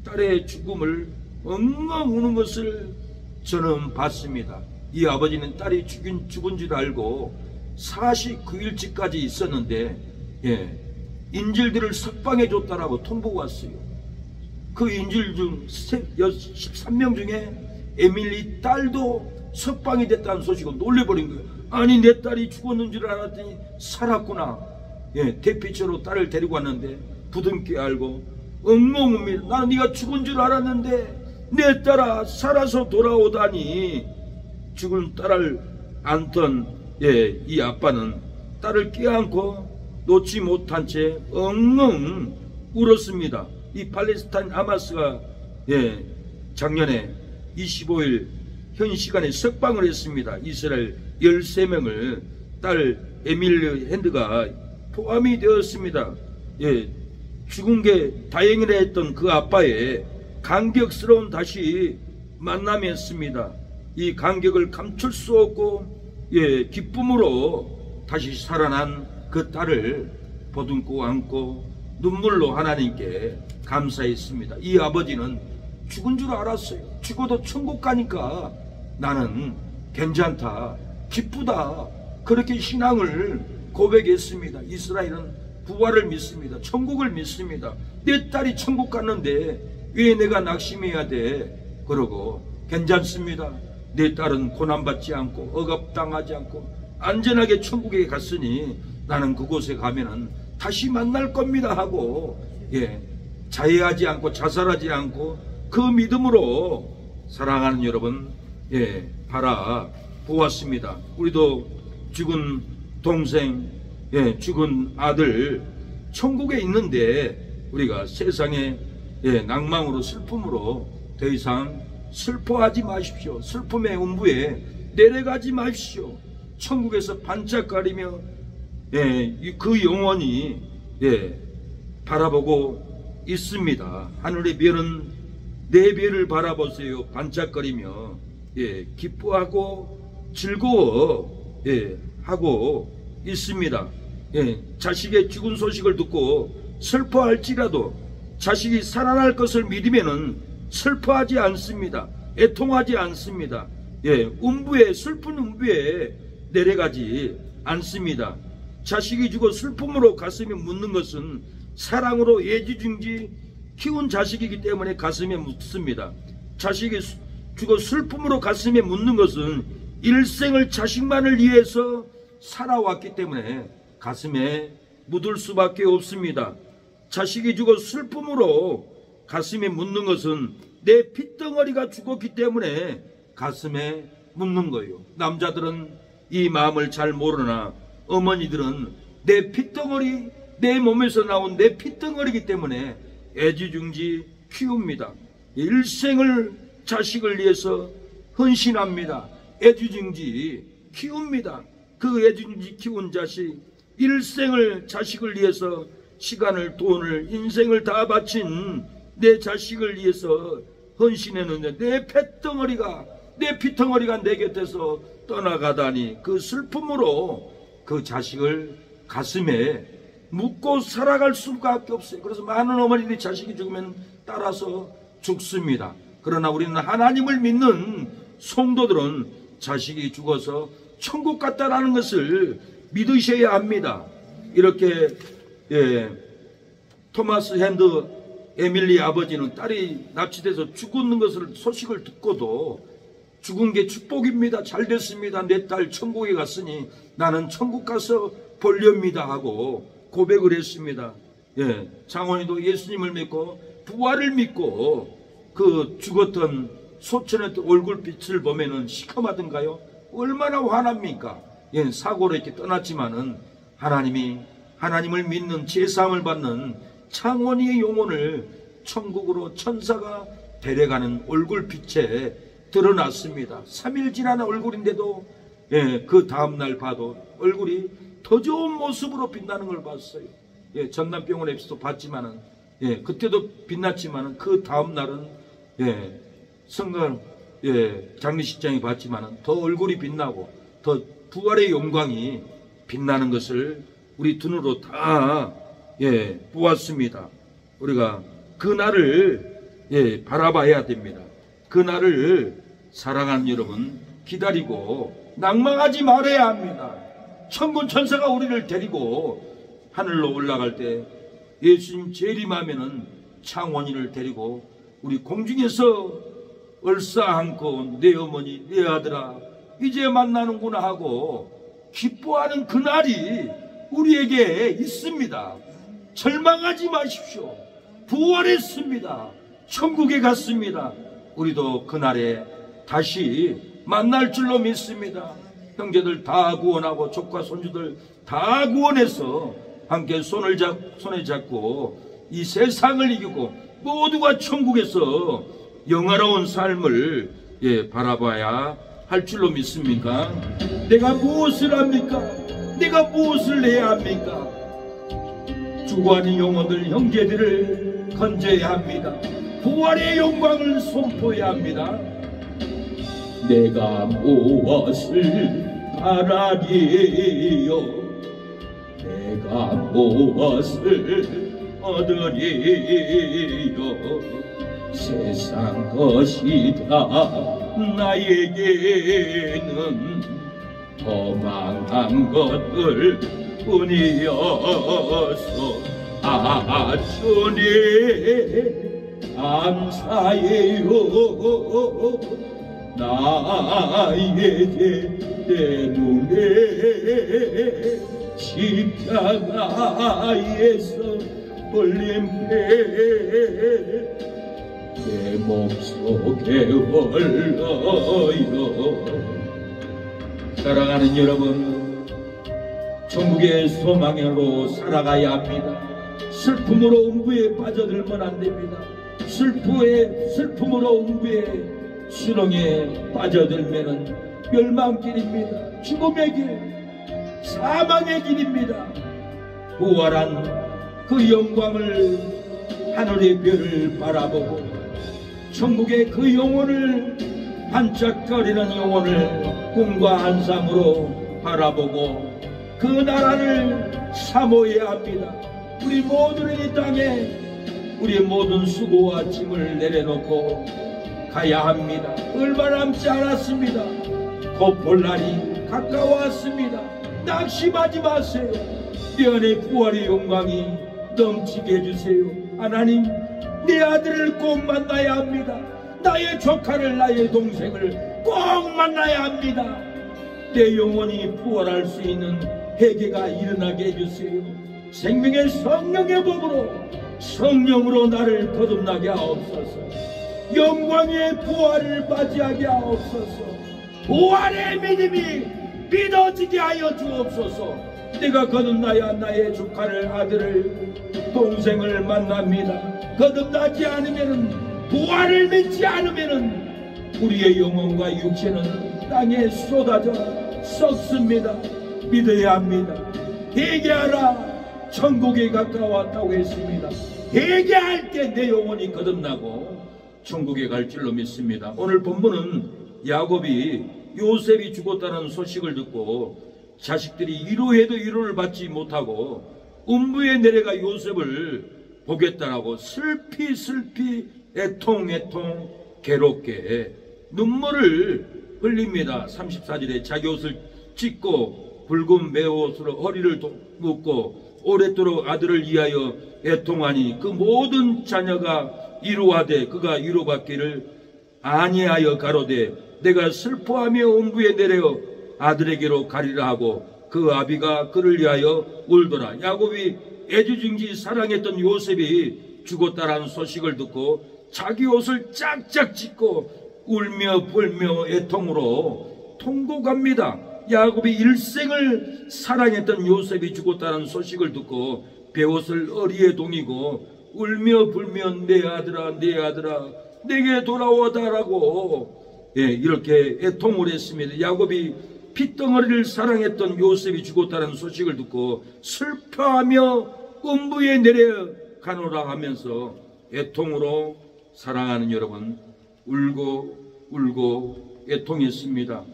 딸의 죽음을 엉엉 우는 것을 저는 봤습니다. 이 아버지는 딸이 죽은 줄 알고 49일째까지 있었는데 인질들을 석방해 줬다라고 통보가 왔어요. 그 인질 중 13명 중에 에밀리 딸도 석방이 됐다는 소식을 놀래버린 거예요. 아니 내 딸이 죽었는 줄 알았더니 살았구나. 대피처로 딸을 데리고 왔는데 부둥켜 알고 엉엉 웁니다. 나는 네가 죽은 줄 알았는데 내 딸아 살아서 돌아오다니. 죽은 딸을 안던 이 아빠는 딸을 껴안고 놓지 못한 채 엉엉 울었습니다. 이 팔레스타인 하마스가 작년에 25일 현 시간에 석방을 했습니다. 이스라엘 13명을 딸 에밀리 핸드가 포함이 되었습니다. 죽은 게 다행이라 했던 그 아빠의 감격스러운 다시 만남이었습니다. 이 감격을 감출 수 없고 기쁨으로 다시 살아난 그 딸을 보듬고 안고 눈물로 하나님께 감사했습니다. 이 아버지는 죽은 줄 알았어요. 죽어도 천국 가니까 나는 괜찮다, 기쁘다, 그렇게 신앙을 고백했습니다. 이스라엘은 부활을 믿습니다. 천국을 믿습니다. 내 딸이 천국 갔는데 왜 내가 낙심해야 돼? 그러고 괜찮습니다. 내 딸은 고난받지 않고 억압당하지 않고 안전하게 천국에 갔으니 나는 그곳에 가면은 다시 만날 겁니다 하고 자해하지 않고 자살하지 않고 그 믿음으로 사랑하는 여러분 바라보았습니다. 우리도 죽은 동생, 죽은 아들 천국에 있는데 우리가 세상의 낭망으로 슬픔으로 더 이상 슬퍼하지 마십시오. 슬픔의 음부에 내려가지 마십시오. 천국에서 반짝거리며 그 영원히 바라보고 있습니다. 하늘의 별은 내 별을 바라보세요. 반짝거리며 기뻐하고 즐거워 하고 있습니다. 자식의 죽은 소식을 듣고 슬퍼할지라도 자식이 살아날 것을 믿으면은 슬퍼하지 않습니다. 애통하지 않습니다. 슬픈 음부에 내려가지 않습니다. 자식이 죽어 슬픔으로 가슴에 묻는 것은 사랑으로 애지중지 키운 자식이기 때문에 가슴에 묻습니다. 자식이 죽어 슬픔으로 가슴에 묻는 것은 일생을 자식만을 위해서 살아왔기 때문에 가슴에 묻을 수밖에 없습니다. 자식이 죽어 슬픔으로 가슴에 묻는 것은 내 핏덩어리가 죽었기 때문에 가슴에 묻는 거예요. 남자들은 이 마음을 잘 모르나 어머니들은 내 핏덩어리, 내 몸에서 나온 내 핏덩어리이기 때문에 애지중지 키웁니다. 일생을 자식을 위해서 헌신합니다. 애지중지 키웁니다. 그 애지중지 키운 자식, 일생을 자식을 위해서 시간을, 돈을, 인생을 다 바친 내 자식을 위해서 헌신했는데 내 핏덩어리가 내 곁에서 떠나가다니 그 슬픔으로 그 자식을 가슴에 묻고 살아갈 수밖에 없어요. 그래서 많은 어머니들이 자식이 죽으면 따라서 죽습니다. 그러나 우리는 하나님을 믿는 성도들은 자식이 죽어서 천국 갔다라는 것을 믿으셔야 합니다. 이렇게 토마스 핸드 에밀리 아버지는 딸이 납치돼서 죽는 것을 소식을 듣고도 죽은 게 축복입니다. 잘 됐습니다. 내 딸 천국에 갔으니 나는 천국 가서 볼렵니다 하고 고백을 했습니다. 예, 장원이도 예수님을 믿고 부활을 믿고 그 죽었던 소천의 얼굴빛을 보면은 시커하던가요? 얼마나 화납니까? 예, 사고로 이렇게 떠났지만은 하나님을 믿는 제사함을 받는 창원이의 영혼을 천국으로 천사가 데려가는 얼굴빛에 드러났습니다. 3일 지난 얼굴인데도 예, 그 다음날 봐도 얼굴이 더 좋은 모습으로 빛나는 걸 봤어요. 예, 전남병원에서도 봤지만은 예, 그때도 빛났지만은 그 다음날은 예, 성강 예, 장례식장에 봤지만은 더 얼굴이 빛나고 더 부활의 영광이 빛나는 것을 우리 눈으로 다 예, 보았습니다. 우리가 그날을 예, 바라봐야 됩니다. 그날을 사랑하는 여러분 기다리고 낭망하지 말아야 합니다. 천군 천사가 우리를 데리고 하늘로 올라갈 때 예수님 재림하면은 창원이를 데리고 우리 공중에서 얼싸안고 내 어머니 내 아들아 이제 만나는구나 하고 기뻐하는 그날이 우리에게 있습니다. 절망하지 마십시오. 부활했습니다. 천국에 갔습니다. 우리도 그날에 다시 만날 줄로 믿습니다. 형제들 다 구원하고 조카 손주들 다 구원해서 함께 손에 잡고 이 세상을 이기고 모두가 천국에서 영화로운 삶을 예, 바라봐야 할 줄로 믿습니까? 내가 무엇을 합니까? 내가 무엇을 해야 합니까? 죽어가는 영혼들 형제들을 건져야 합니다. 부활의 영광을 선포해야 합니다. 내가 무엇을 바라리요? 내가 무엇을 얻으리요? 세상 것이 다 나에게는 허망한 것들 뿐이어서 주님 감사해요. 나에게 때문에 십자가에서 흘린 피 내 몸속에 흘러요. 사랑하는 여러분, 천국의 소망으로 살아가야 합니다. 슬픔으로 음부에 빠져들면 안 됩니다. 슬픔으로 음부에 수렁에 빠져들면은 멸망길입니다. 죽음의 길, 사망의 길입니다. 부활한 그 영광을 하늘의 별을 바라보고 천국의 그 영혼을 반짝거리는 영혼을 꿈과 환상으로 바라보고 그 나라를 사모해야 합니다. 우리 모두는 이 땅에 우리의 모든 수고와 짐을 내려놓고 가야 합니다. 얼마 남지 않았습니다. 곧 볼 날이 가까웠습니다. 낙심하지 마세요. 내 안에 부활의 영광이 넘치게 해주세요. 하나님, 내 아들을 꼭 만나야 합니다. 나의 조카를, 나의 동생을 꼭 만나야 합니다. 내 영혼이 부활할 수 있는 회개가 일어나게 해주세요. 생명의 성령의 법으로 성령으로 나를 거듭나게 하옵소서. 영광의 부활을 맞이하게 하옵소서. 부활의 믿음이 믿어지게 하여 주옵소서. 내가 거듭나야 나의 조카를, 아들을, 동생을 만납니다. 거듭나지 않으면은, 부활을 믿지 않으면은 우리의 영혼과 육체는 땅에 쏟아져 썩습니다. 믿어야 합니다. 회개하라. 천국에 가까웠다고 했습니다. 회개할 때 내 영혼이 거듭나고 천국에 갈 줄로 믿습니다. 오늘 본문은 야곱이 요셉이 죽었다는 소식을 듣고 자식들이 위로해도 위로를 받지 못하고 음부에 내려가 요셉을 보겠다라고 슬피 애통 괴롭게 눈물을 흘립니다. 34절에 자기 옷을 찢고 붉은 매옷으로 허리를 묶고 오랫도록 아들을 위하여 애통하니 그 모든 자녀가 이루하되 그가 위로받기를 아니하여 가로되 내가 슬퍼하며 음부에 내려 아들에게로 가리라 하고 그 아비가 그를 위하여 울더라. 야곱이 애지중지 사랑했던 요셉이 죽었다라는 소식을 듣고 자기 옷을 짝짝 찢고 울며 불며 애통으로 통곡합니다. 야곱이 일생을 사랑했던 요셉이 죽었다는 소식을 듣고 베옷을 어리에 동이고 울며 불며 내 아들아 내 아들아 내게 돌아오다라고 이렇게 애통을 했습니다. 야곱이 핏덩어리를 사랑했던 요셉이 죽었다는 소식을 듣고 슬퍼하며 음부에 내려가노라 하면서 애통으로 사랑하는 여러분 울고 애통했습니다.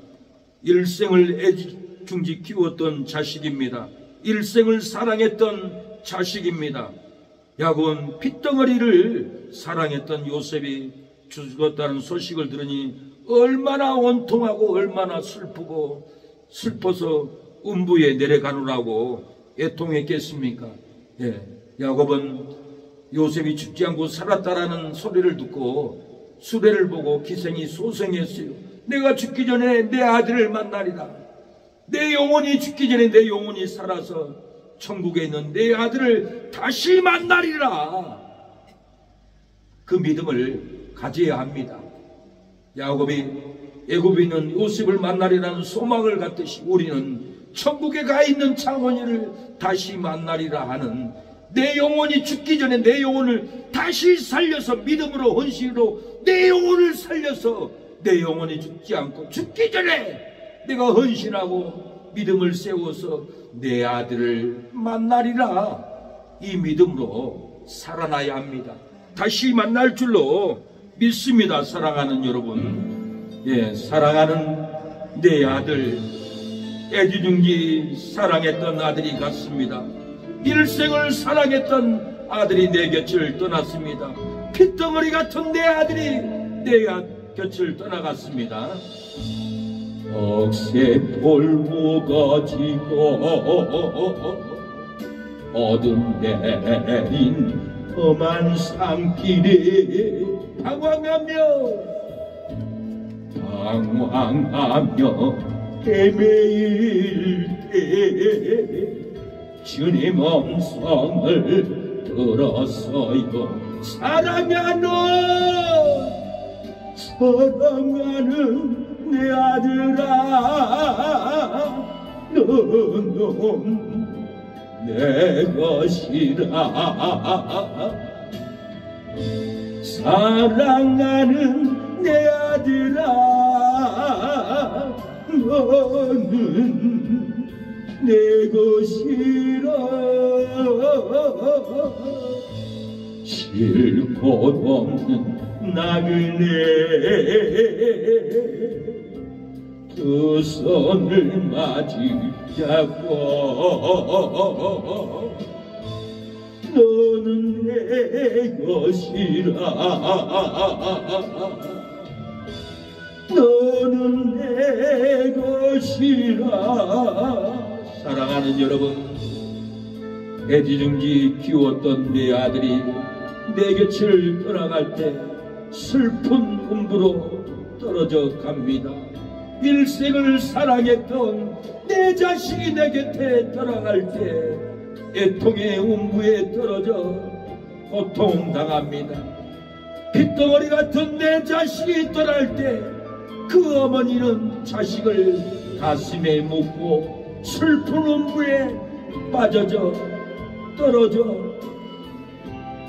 일생을 애지중지 키웠던 자식입니다. 일생을 사랑했던 자식입니다. 야곱은 핏덩어리를 사랑했던 요셉이 죽었다는 소식을 들으니 얼마나 원통하고 얼마나 슬퍼서 음부에 내려가노라고 애통했겠습니까? 야곱은 요셉이 죽지 않고 살았다라는 소리를 듣고 수레를 보고 기생이 소생했어요. 내가 죽기 전에 내 아들을 만나리라. 내 영혼이 죽기 전에 내 영혼이 살아서 천국에 있는 내 아들을 다시 만나리라. 그 믿음을 가져야 합니다. 야곱이 애굽에 있는 요셉을 만나리라는 소망을 갖듯이 우리는 천국에 가 있는 창원이를 다시 만나리라 하는 내 영혼이 죽기 전에 내 영혼을 다시 살려서 믿음으로 헌신으로 내 영혼을 살려서 내 영혼이 죽지 않고 죽기 전에 내가 헌신하고 믿음을 세워서 내 아들을 만나리라. 이 믿음으로 살아나야 합니다. 다시 만날 줄로 믿습니다. 사랑하는 여러분, 사랑하는 내 아들, 애지중지 사랑했던 아들이 같습니다. 일생을 사랑했던 아들이 내 곁을 떠났습니다. 핏덩어리 같은 내 아들이 내 곁을 떠나갔습니다. 억새 볼모가지고 어둠 내린 험한 산길에 방황하며 헤매일 때 주님 음성을 들었어요. 사랑하는 내 아들아, 너는 내 것이라. 사랑하는 내 아들아, 너는 내 것이라. 쉴 곳 없는 나그네 두 손을 마주 잡고 너는 내 것이라. 너는 내 것이라. 사랑하는 여러분, 애지중지 키웠던 내 아들이 내 곁을 떠나갈 때 슬픈 음부로 떨어져 갑니다. 일생을 사랑했던 내 자식이 내 곁에 떠나갈 때 애통의 음부에 떨어져 고통당합니다. 핏덩어리 같은 내 자식이 떠날 때 그 어머니는 자식을 가슴에 묻고 슬픈 음부에 빠져져 떨어져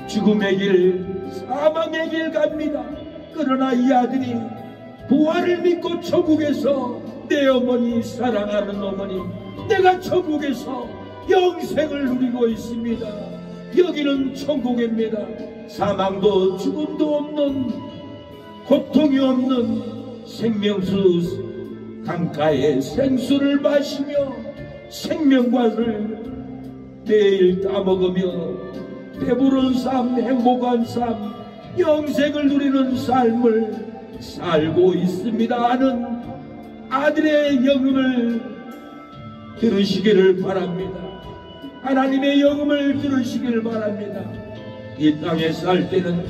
죽음의 길, 사망의 길 갑니다. 그러나 이 아들이 부활을 믿고 천국에서 내 어머니, 사랑하는 어머니, 내가 천국에서 영생을 누리고 있습니다. 여기는 천국입니다. 사망도 죽음도 없는, 고통이 없는 생명수 강가의 생수를 마시며 생명과를 매일 따먹으며 배부른 삶, 행복한 삶, 영생을 누리는 삶을 살고 있습니다 하는 아들의 영음을 들으시기를 바랍니다. 하나님의 영음을 들으시길 바랍니다. 이 땅에 살 때는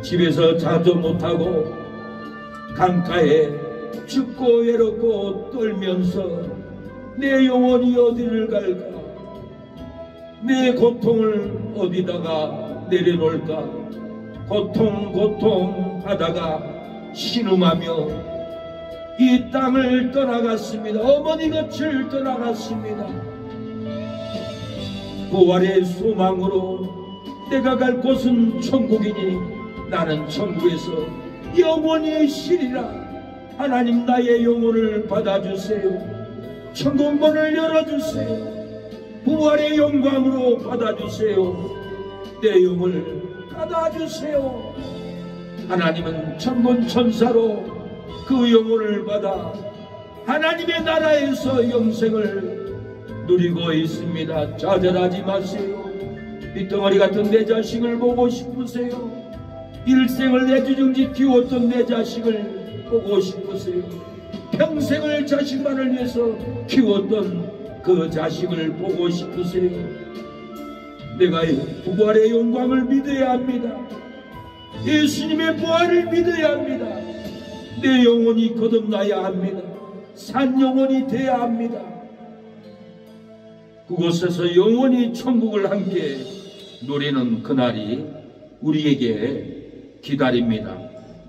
집에서 자도 못하고 강가에 춥고 외롭고 떨면서 내 영혼이 어디를 갈까? 내 고통을 어디다가 내려놓을까? 고통하다가 신음하며 이 땅을 떠나갔습니다. 어머니 곁을 떠나갔습니다. 부활의 소망으로 내가 갈 곳은 천국이니 나는 천국에서 영원히 쉬리라. 하나님, 나의 영혼을 받아주세요. 천국 문을 열어주세요. 부활의 영광으로 받아주세요. 내 영을 받아주세요. 하나님은 천군천사로 그 영혼을 받아 하나님의 나라에서 영생을 누리고 있습니다. 좌절하지 마세요. 빗덩어리 같은 내 자식을 보고 싶으세요? 일생을 내주정지 키웠던 내 자식을 보고 싶으세요? 평생을 자식만을 위해서 키웠던 그 자식을 보고 싶으세요? 내가 부활의 영광을 믿어야 합니다. 예수님의 부활을 믿어야 합니다. 내 영혼이 거듭나야 합니다. 산 영혼이 되어야 합니다. 그곳에서 영원히 천국을 함께 누리는 그날이 우리에게 기다립니다.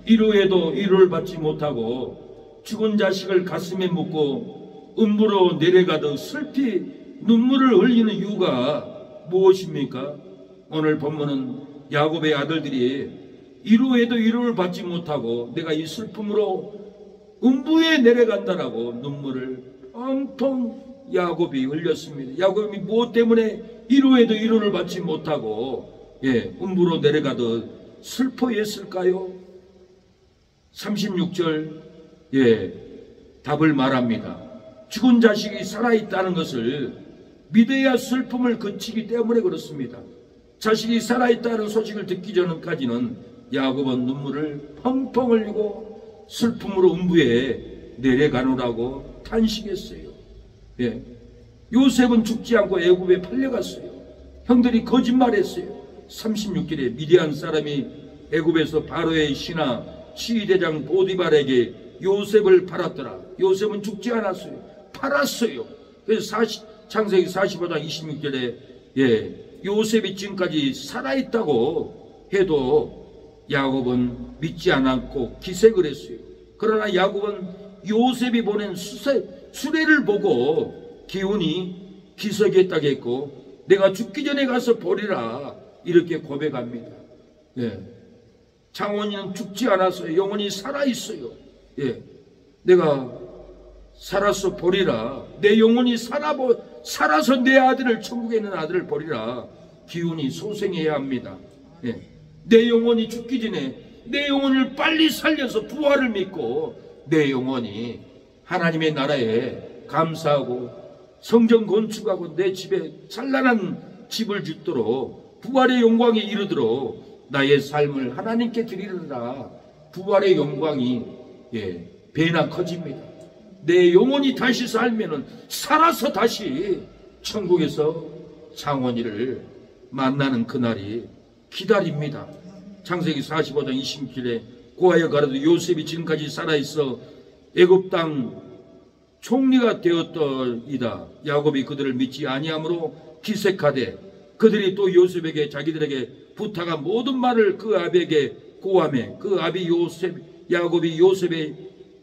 이루에도 이루를 받지 못하고 죽은 자식을 가슴에 묻고 음부로 내려가듯 슬피 눈물을 흘리는 이유가 무엇입니까? 오늘 본문은 야곱의 아들들이 이루에도 이루를 받지 못하고 내가 이 슬픔으로 음부에 내려간다라고 눈물을 엉통 야곱이 흘렸습니다. 야곱이 무엇 때문에 이루에도 이루를 받지 못하고 음부로 내려가듯 슬퍼했을까요? 36절 답을 말합니다. 죽은 자식이 살아있다는 것을 믿어야 슬픔을 그치기 때문에 그렇습니다. 자식이 살아있다는 소식을 듣기 전까지는 야곱은 눈물을 펑펑 흘리고 슬픔으로 음부에 내려가노라고 탄식했어요. 요셉은 죽지 않고 애굽에 팔려갔어요. 형들이 거짓말했어요. 36절에 미디안 사람이 애굽에서 바로의 신하 시위대장 보디발에게 요셉을 팔았더라. 요셉은 죽지 않았어요. 팔았어요. 그래서 창세기 45장 26절에 요셉이 지금까지 살아있다고 해도 야곱은 믿지 않았고 기색을 했어요. 그러나 야곱은 요셉이 보낸 수레를 보고 기운이 기색했다고 했고 내가 죽기 전에 가서 보리라 이렇게 고백합니다. 장원이는 죽지 않았어요. 영원히 살아있어요. 내가 살아서 보리라. 내 영혼이 살아서 내 아들을 천국에 있는 아들을 보리라. 기운이 소생해야 합니다. 내 영혼이 죽기 전에 내 영혼을 빨리 살려서 부활을 믿고 내 영혼이 하나님의 나라에 감사하고 성전 건축하고 내 집에 찬란한 집을 짓도록 부활의 영광에 이르도록 나의 삶을 하나님께 드리느라 부활의 영광이 배나 커집니다. 내 영혼이 다시 살면은 살아서 다시 천국에서 장원이를 만나는 그날이 기다립니다. 창세기 45장 26절에 고하여 가라도 요셉이 지금까지 살아있어 애굽 땅 총리가 되었더이다. 야곱이 그들을 믿지 아니함으로 기색하되 그들이 또 요셉에게 자기들에게 부탁한 모든 말을 그 아비에게 고하매 그 아비 야곱이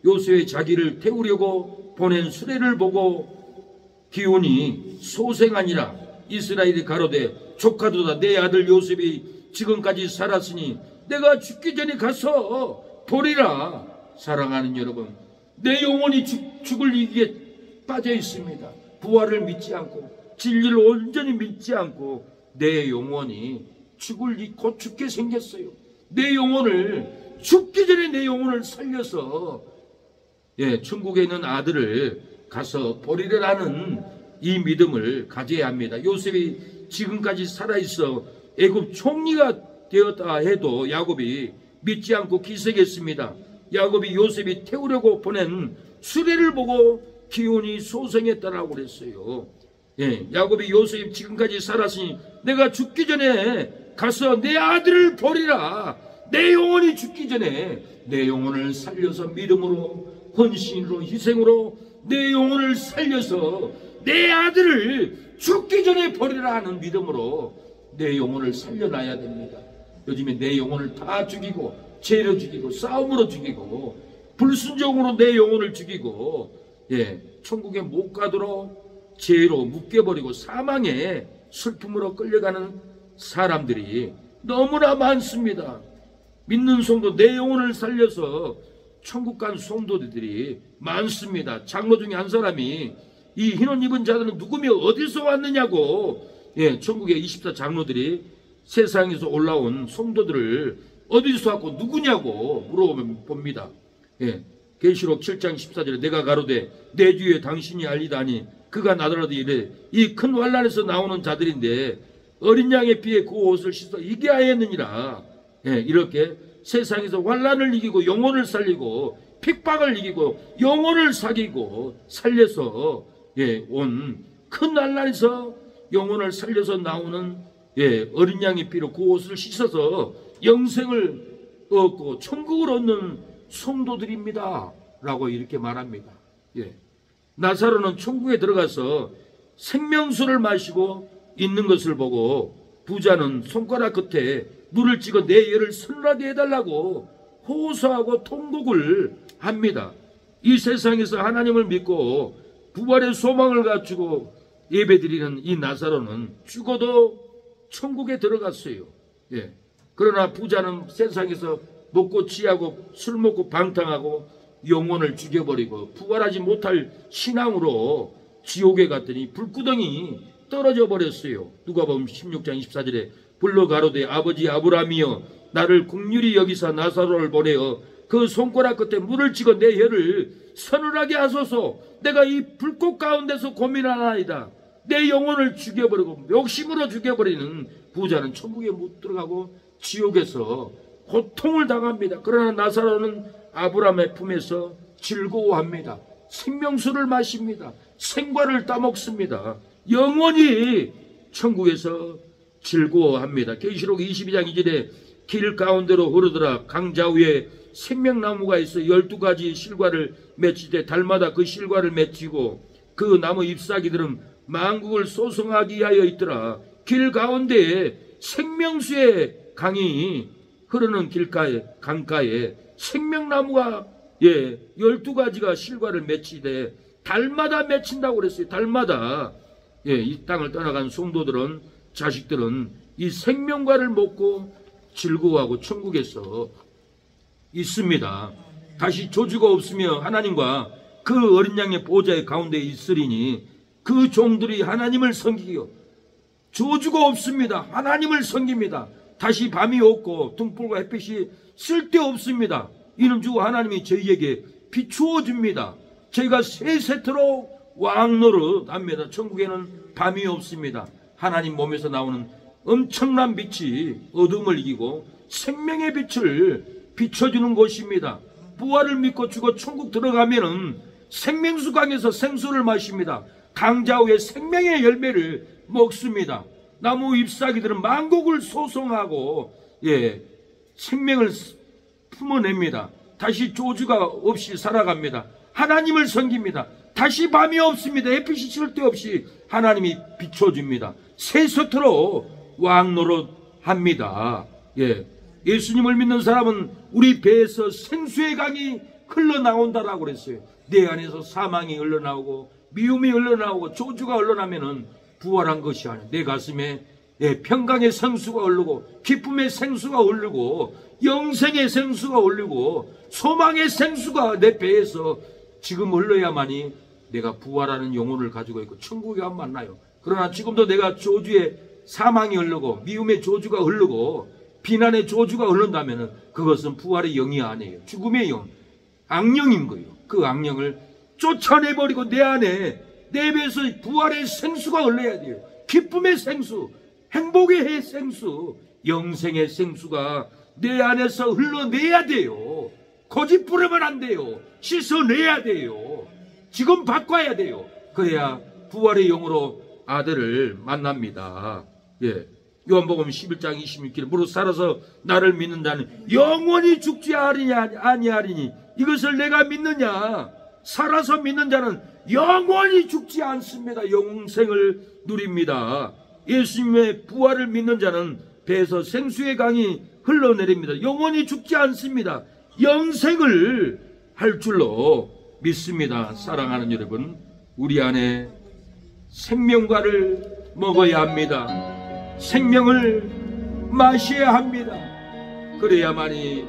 요셉의 자기를 태우려고 보낸 수레를 보고 기운이 소생하니라. 이스라엘이 가로되 조카도다. 내 아들 요셉이 지금까지 살았으니 내가 죽기 전에 가서 보리라. 사랑하는 여러분, 내 영혼이 죽을 위기에 빠져 있습니다. 부활을 믿지 않고 진리를 온전히 믿지 않고 내 영혼이 곧 죽게 생겼어요. 내 영혼을 죽기 전에 내 영혼을 살려서 천국에 있는 아들을 가서 보리라는 이 믿음을 가져야 합니다. 요셉이 지금까지 살아있어 애굽 총리가 되었다 해도 야곱이 믿지 않고 기색했습니다. 야곱이 요셉이 태우려고 보낸 수레를 보고 기운이 소생했다라고 그랬어요. 예, 야곱이 요셉이 지금까지 살았으니 내가 죽기 전에 가서 내 아들을 보리라. 내 영혼이 죽기 전에 내 영혼을 살려서 믿음으로 헌신으로 희생으로 내 영혼을 살려서 내 아들을 죽기 전에 보리라 하는 믿음으로 내 영혼을 살려놔야 됩니다. 요즘에 내 영혼을 다 죽이고 죄로 죽이고 싸움으로 죽이고 불순종으로 내 영혼을 죽이고 천국에 못 가도록 죄로 묶여버리고 사망의 슬픔으로 끌려가는 사람들이 너무나 많습니다. 믿는 성도 내 영혼을 살려서 천국 간 성도들이 많습니다. 장로 중에 한 사람이 이 흰옷 입은 자들은 누구며 어디서 왔느냐고 천국의 24 장로들이 세상에서 올라온 성도들을 어디서 왔고 누구냐고 물어봅니다. 계시록 7장 14절에 내가 가로되 내 뒤에 당신이 알리다니 그가 나더라도 이래 이 큰 환난에서 나오는 자들인데 어린 양의 피에 그 옷을 씻어 이게 하였느니라. 이렇게 세상에서 환난을 이기고 영혼을 살리고 핍박을 이기고 영혼을 사귀고 살려서 온 큰 환난에서 영혼을 살려서 나오는 어린 양의 피로 그 옷을 씻어서 영생을 얻고 천국을 얻는 성도들입니다 라고 이렇게 말합니다. 나사로는 천국에 들어가서 생명수를 마시고 있는 것을 보고 부자는 손가락 끝에 물을 찍어 내 열을 서늘하게 해달라고 호소하고 통곡을 합니다. 이 세상에서 하나님을 믿고 부활의 소망을 갖추고 예배드리는 이 나사로는 죽어도 천국에 들어갔어요. 그러나 부자는 세상에서 먹고 취하고 술 먹고 방탕하고 영혼을 죽여버리고 부활하지 못할 신앙으로 지옥에 갔더니 불구덩이 떨어져 버렸어요. 누가복음 16장 24절에 불러 가로되 아버지 아브라함이여 나를 긍휼히 여기사 나사로를 보내어 그 손가락 끝에 물을 찍어 내 혀를 서늘하게 하소서. 내가 이 불꽃 가운데서 고민하나이다. 내 영혼을 죽여버리고 욕심으로 죽여버리는 부자는 천국에 못 들어가고 지옥에서 고통을 당합니다. 그러나 나사로는 아브라함의 품에서 즐거워합니다. 생명수를 마십니다. 생과를 따먹습니다. 영원히 천국에서 즐거워합니다. 계시록 22장 2절에 길 가운데로 흐르더라. 강자 위에 생명나무가 있어 12가지 실과를 맺히되 달마다 그 실과를 맺히고 그 나무 잎사귀들은 만국을 소성하기 위하여 있더라. 길 가운데에 생명수의 강이 흐르는 길가에 강가에 생명나무가 12가지가 실과를 맺히되 달마다 맺힌다고 그랬어요. 달마다 이 땅을 떠나간 성도들은 자식들은 이 생명과를 먹고 즐거워하고 천국에서 있습니다. 다시 조주가 없으며 하나님과 그 어린 양의 보좌의 가운데 있으리니 그 종들이 하나님을 섬기고 조주가 없습니다. 하나님을 섬깁니다. 다시 밤이 없고 등불과 햇빛이 쓸데없습니다. 이는 주 하나님이 저희에게 비추어 줍니다. 저희가 세세토록 왕노릇 합니다. 천국에는 밤이 없습니다. 하나님 몸에서 나오는 엄청난 빛이 어둠을 이기고 생명의 빛을 비춰주는 곳입니다. 부활을 믿고 죽어 천국 들어가면은 생명수 강에서 생수를 마십니다. 강자 위에 생명의 열매를 먹습니다. 나무 잎사귀들은 만국을 소송하고 생명을 품어냅니다. 다시 조주가 없이 살아갑니다. 하나님을 섬깁니다. 다시 밤이 없습니다. 햇빛이 쓸데없이 하나님이 비춰줍니다. 세세토록 왕노릇합니다. 예수님을 믿는 사람은 우리 배에서 생수의 강이 흘러나온다라고 그랬어요. 내 안에서 사망이 흘러나오고 미움이 흘러나오고 조주가 흘러나면은 부활한 것이 아니에요. 내 가슴에 평강의 생수가 흐르고 기쁨의 생수가 흐르고 영생의 생수가 흐르고 소망의 생수가 내 배에서 지금 흘러야만이 내가 부활하는 영혼을 가지고 있고 천국에 가면 만나요. 그러나 지금도 내가 조주의 사망이 흐르고 미움의 조주가 흐르고 비난의 조주가 흐른다면 그것은 부활의 영이 아니에요. 죽음의 영, 악령인 거예요. 그 악령을 쫓아내버리고 내 안에 내 배에서 부활의 생수가 흘러야 돼요. 기쁨의 생수, 행복의 생수, 영생의 생수가 내 안에서 흘러내야 돼요. 고집 부르면 안 돼요. 씻어내야 돼요. 지금 바꿔야 돼요. 그래야 부활의 영으로 아들을 만납니다. 예. 요한복음 11장 26절 무릇 살아서 나를 믿는 자는 영원히 죽지 아니하리니 이것을 내가 믿느냐? 살아서 믿는 자는 영원히 죽지 않습니다. 영생을 누립니다. 예수님의 부활을 믿는 자는 배에서 생수의 강이 흘러내립니다. 영원히 죽지 않습니다. 영생을 할 줄로 믿습니다. 사랑하는 여러분, 우리 안에 생명과를 먹어야 합니다. 생명을 마셔야 합니다. 그래야만이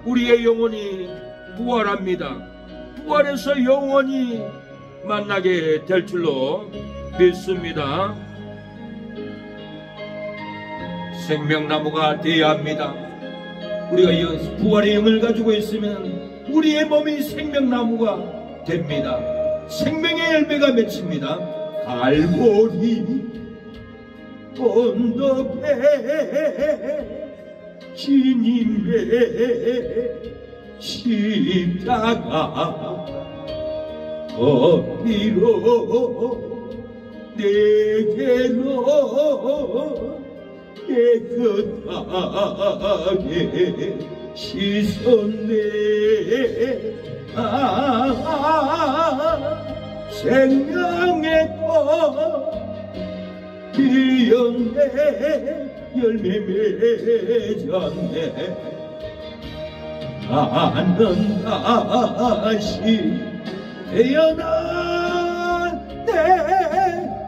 우리의 영혼이 부활합니다. 부활해서 영원히 만나게 될 줄로 믿습니다. 생명나무가 되어야 합니다. 우리가 이 부활의 영을 가지고 있으면 우리의 몸이 생명나무가 됩니다. 생명의 열매가 맺힙니다. 갈보리 언덕에 주님의 십자가 어디로 내게로 깨끗하게 씻었네. 생명의 꽃 피었네. 열매 맺었네. 나는 다시 태어났네.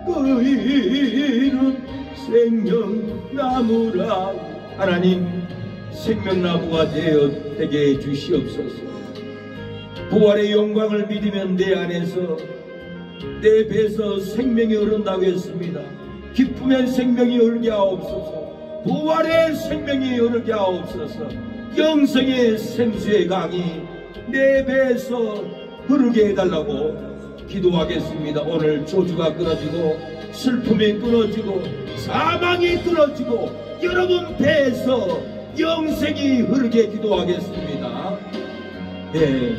그 이름 생명나무라. 하나님, 생명나무가 되게 해주시옵소서. 부활의 영광을 믿으면 내 안에서 내 배에서 생명이 흐른다고 했습니다. 기쁨의 생명이 흐르게 하옵소서. 부활의 생명이 흐르게 하옵소서. 영생의 생수의 강이 내 배에서 흐르게 해달라고 기도하겠습니다. 오늘 저주가 끊어지고 슬픔이 끊어지고 사망이 끊어지고 여러분 배에서 영생이 흐르게 기도하겠습니다. 네.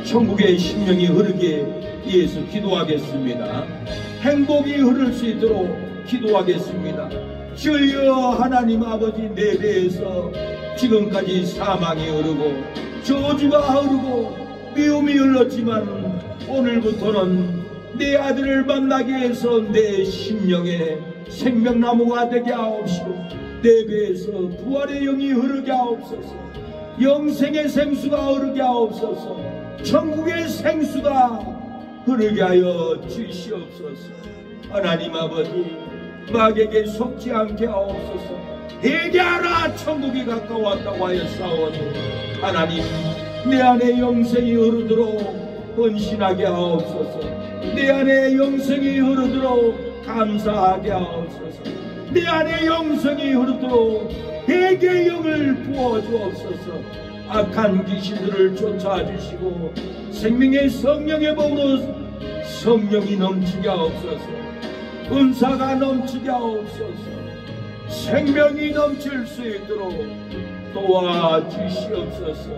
천국의 심령이 흐르게 위해서 기도하겠습니다. 행복이 흐를 수 있도록 기도하겠습니다. 주여 하나님 아버지, 내 배에서 지금까지 사망이 흐르고 저주가 흐르고 미움이 흘렀지만 오늘부터는 내 아들을 만나게 해서 내 심령에 생명나무가 되게 하옵시고 내 배에서 부활의 영이 흐르게 하옵소서. 영생의 생수가 흐르게 하옵소서. 천국의 생수가 흐르게 하여 주시옵소서. 하나님 아버지, 마귀에게 속지 않게 하옵소서. 회개하라, 천국이 가까웠다고 하여 싸우니 하나님, 내 안에 영생이 흐르도록 헌신하게 하옵소서. 내 안에 영생이 흐르도록 감사하게 하옵소서. 내 안에 영생이 흐르도록 회개의 영을 부어주옵소서. 악한 귀신들을 쫓아주시고 생명의 성령의 법으로 성령이 넘치게 하옵소서. 은사가 넘치게 하옵소서. 생명이 넘칠 수 있도록 도와주시옵소서.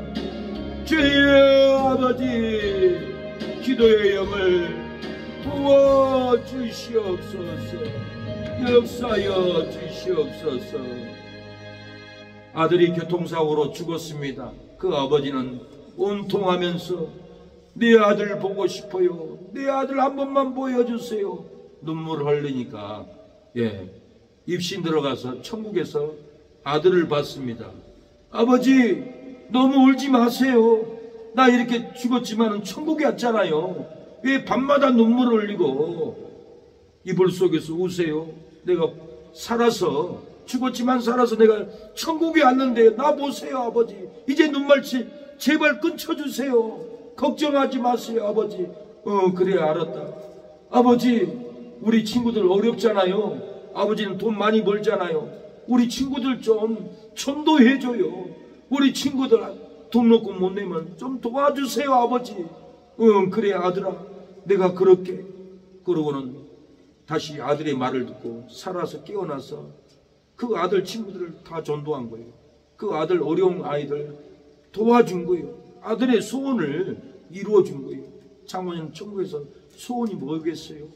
주여 아버지, 기도의 영을 부어주시옵소서. 역사여 주시옵소서. 아들이 교통사고로 죽었습니다. 그 아버지는 온통하면서 내 아들 보고 싶어요. 내 아들 한 번만 보여주세요. 눈물 흘리니까 입신 들어가서 천국에서 아들을 봤습니다. 아버지, 너무 울지 마세요. 나 이렇게 죽었지만 천국에 왔잖아요. 왜 밤마다 눈물을 흘리고 이불 속에서 우세요? 내가 살아서, 죽었지만 살아서 내가 천국에 왔는데 나 보세요. 아버지, 이제 눈물치 제발 끊쳐주세요. 걱정하지 마세요. 아버지. 그래, 알았다. 아버지, 우리 친구들 어렵잖아요. 아버지는 돈 많이 벌잖아요. 우리 친구들 좀 전도해줘요. 우리 친구들 돈 놓고 못 내면 좀 도와주세요. 아버지. 그래 아들아, 내가 그렇게. 그러고는 다시 아들의 말을 듣고 살아서 깨어나서 그 아들 친구들을 다 전도한 거예요. 그 아들 어려운 아이들 도와준 거예요. 아들의 소원을 이루어준 거예요. 장모님 천국에서 소원이 뭐겠어요?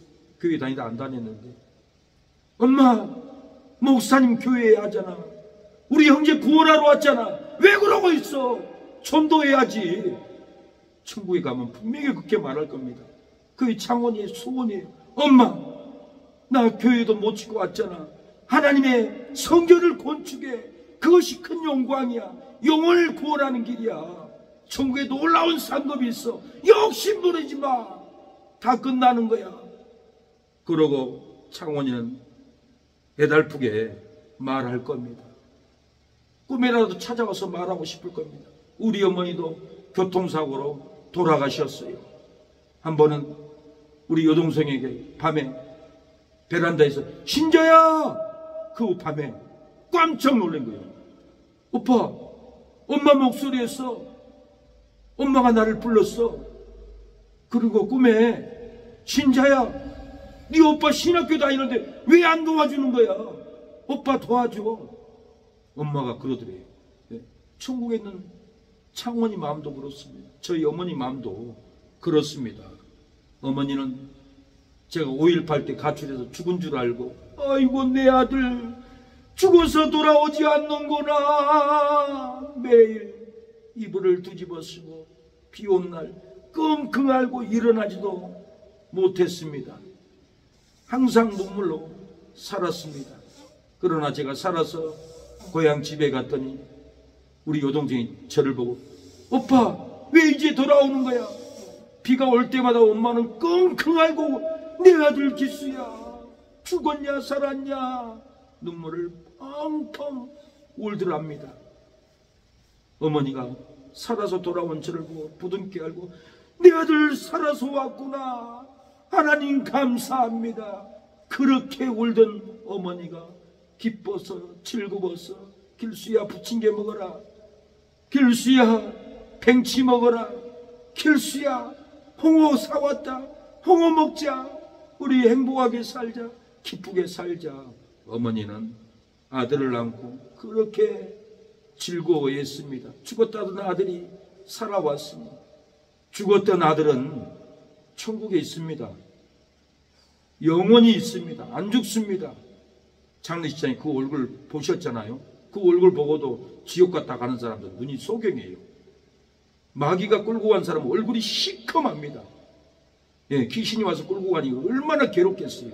교회 다니다 안 다녔는데, 엄마, 목사님 교회에 하잖아. 우리 형제 구원하러 왔잖아. 왜 그러고 있어? 전도해야지. 천국에 가면 분명히 그렇게 말할 겁니다. 그게 창원이의 소원이에요. 엄마, 나 교회도 못 치고 왔잖아. 하나님의 성전을 건축해. 그것이 큰 영광이야. 영혼을 구원하는 길이야. 천국에 놀라운 상급이 있어. 욕심 부리지 마. 다 끝나는 거야. 그러고 창원이는 애달프게 말할 겁니다. 꿈에라도 찾아와서 말하고 싶을 겁니다. 우리 어머니도 교통사고로 돌아가셨어요. 한 번은 우리 여동생에게 밤에 베란다에서 신자야! 그 밤에 깜짝 놀란 거예요. 오빠, 엄마 목소리였어. 엄마가 나를 불렀어. 그리고 꿈에 신자야, 네 오빠 신학교 다니는데 왜 안 도와주는 거야? 오빠 도와줘. 엄마가 그러더래요. 천국에 있는 창원이 마음도 그렇습니다. 저희 어머니 마음도 그렇습니다. 어머니는 제가 5.18 때 가출해서 죽은 줄 알고, 아이고 내 아들 죽어서 돌아오지 않는구나. 매일 이불을 뒤집어 쓰고 비 온 날 끙끙 앓고 일어나지도 못했습니다. 항상 눈물로 살았습니다. 그러나 제가 살아서 고향 집에 갔더니 우리 여동생이 저를 보고, 오빠 왜 이제 돌아오는 거야? 비가 올 때마다 엄마는 끙끙 앓고 내 아들 기수야 죽었냐 살았냐 눈물을 펑펑 울더랍니다. 어머니가 살아서 돌아온 저를 보고 부둥켜 안고 내 아들 살아서 왔구나. 하나님 감사합니다. 그렇게 울던 어머니가 기뻐서 즐거워서 길수야 부침개 먹어라. 길수야 뱅치 먹어라. 길수야 홍어 사왔다. 홍어 먹자. 우리 행복하게 살자. 기쁘게 살자. 어머니는 아들을 안고 그렇게 즐거워했습니다. 죽었다던 아들이 살아왔습니다. 죽었던 아들은 천국에 있습니다. 영원히 있습니다. 안 죽습니다. 장례식장에 그 얼굴 보셨잖아요. 그 얼굴 보고도 지옥 갔다 가는 사람들 눈이 소경이에요. 마귀가 끌고 간 사람은 얼굴이 시커멉니다. 예, 귀신이 와서 끌고 가니 얼마나 괴롭겠어요.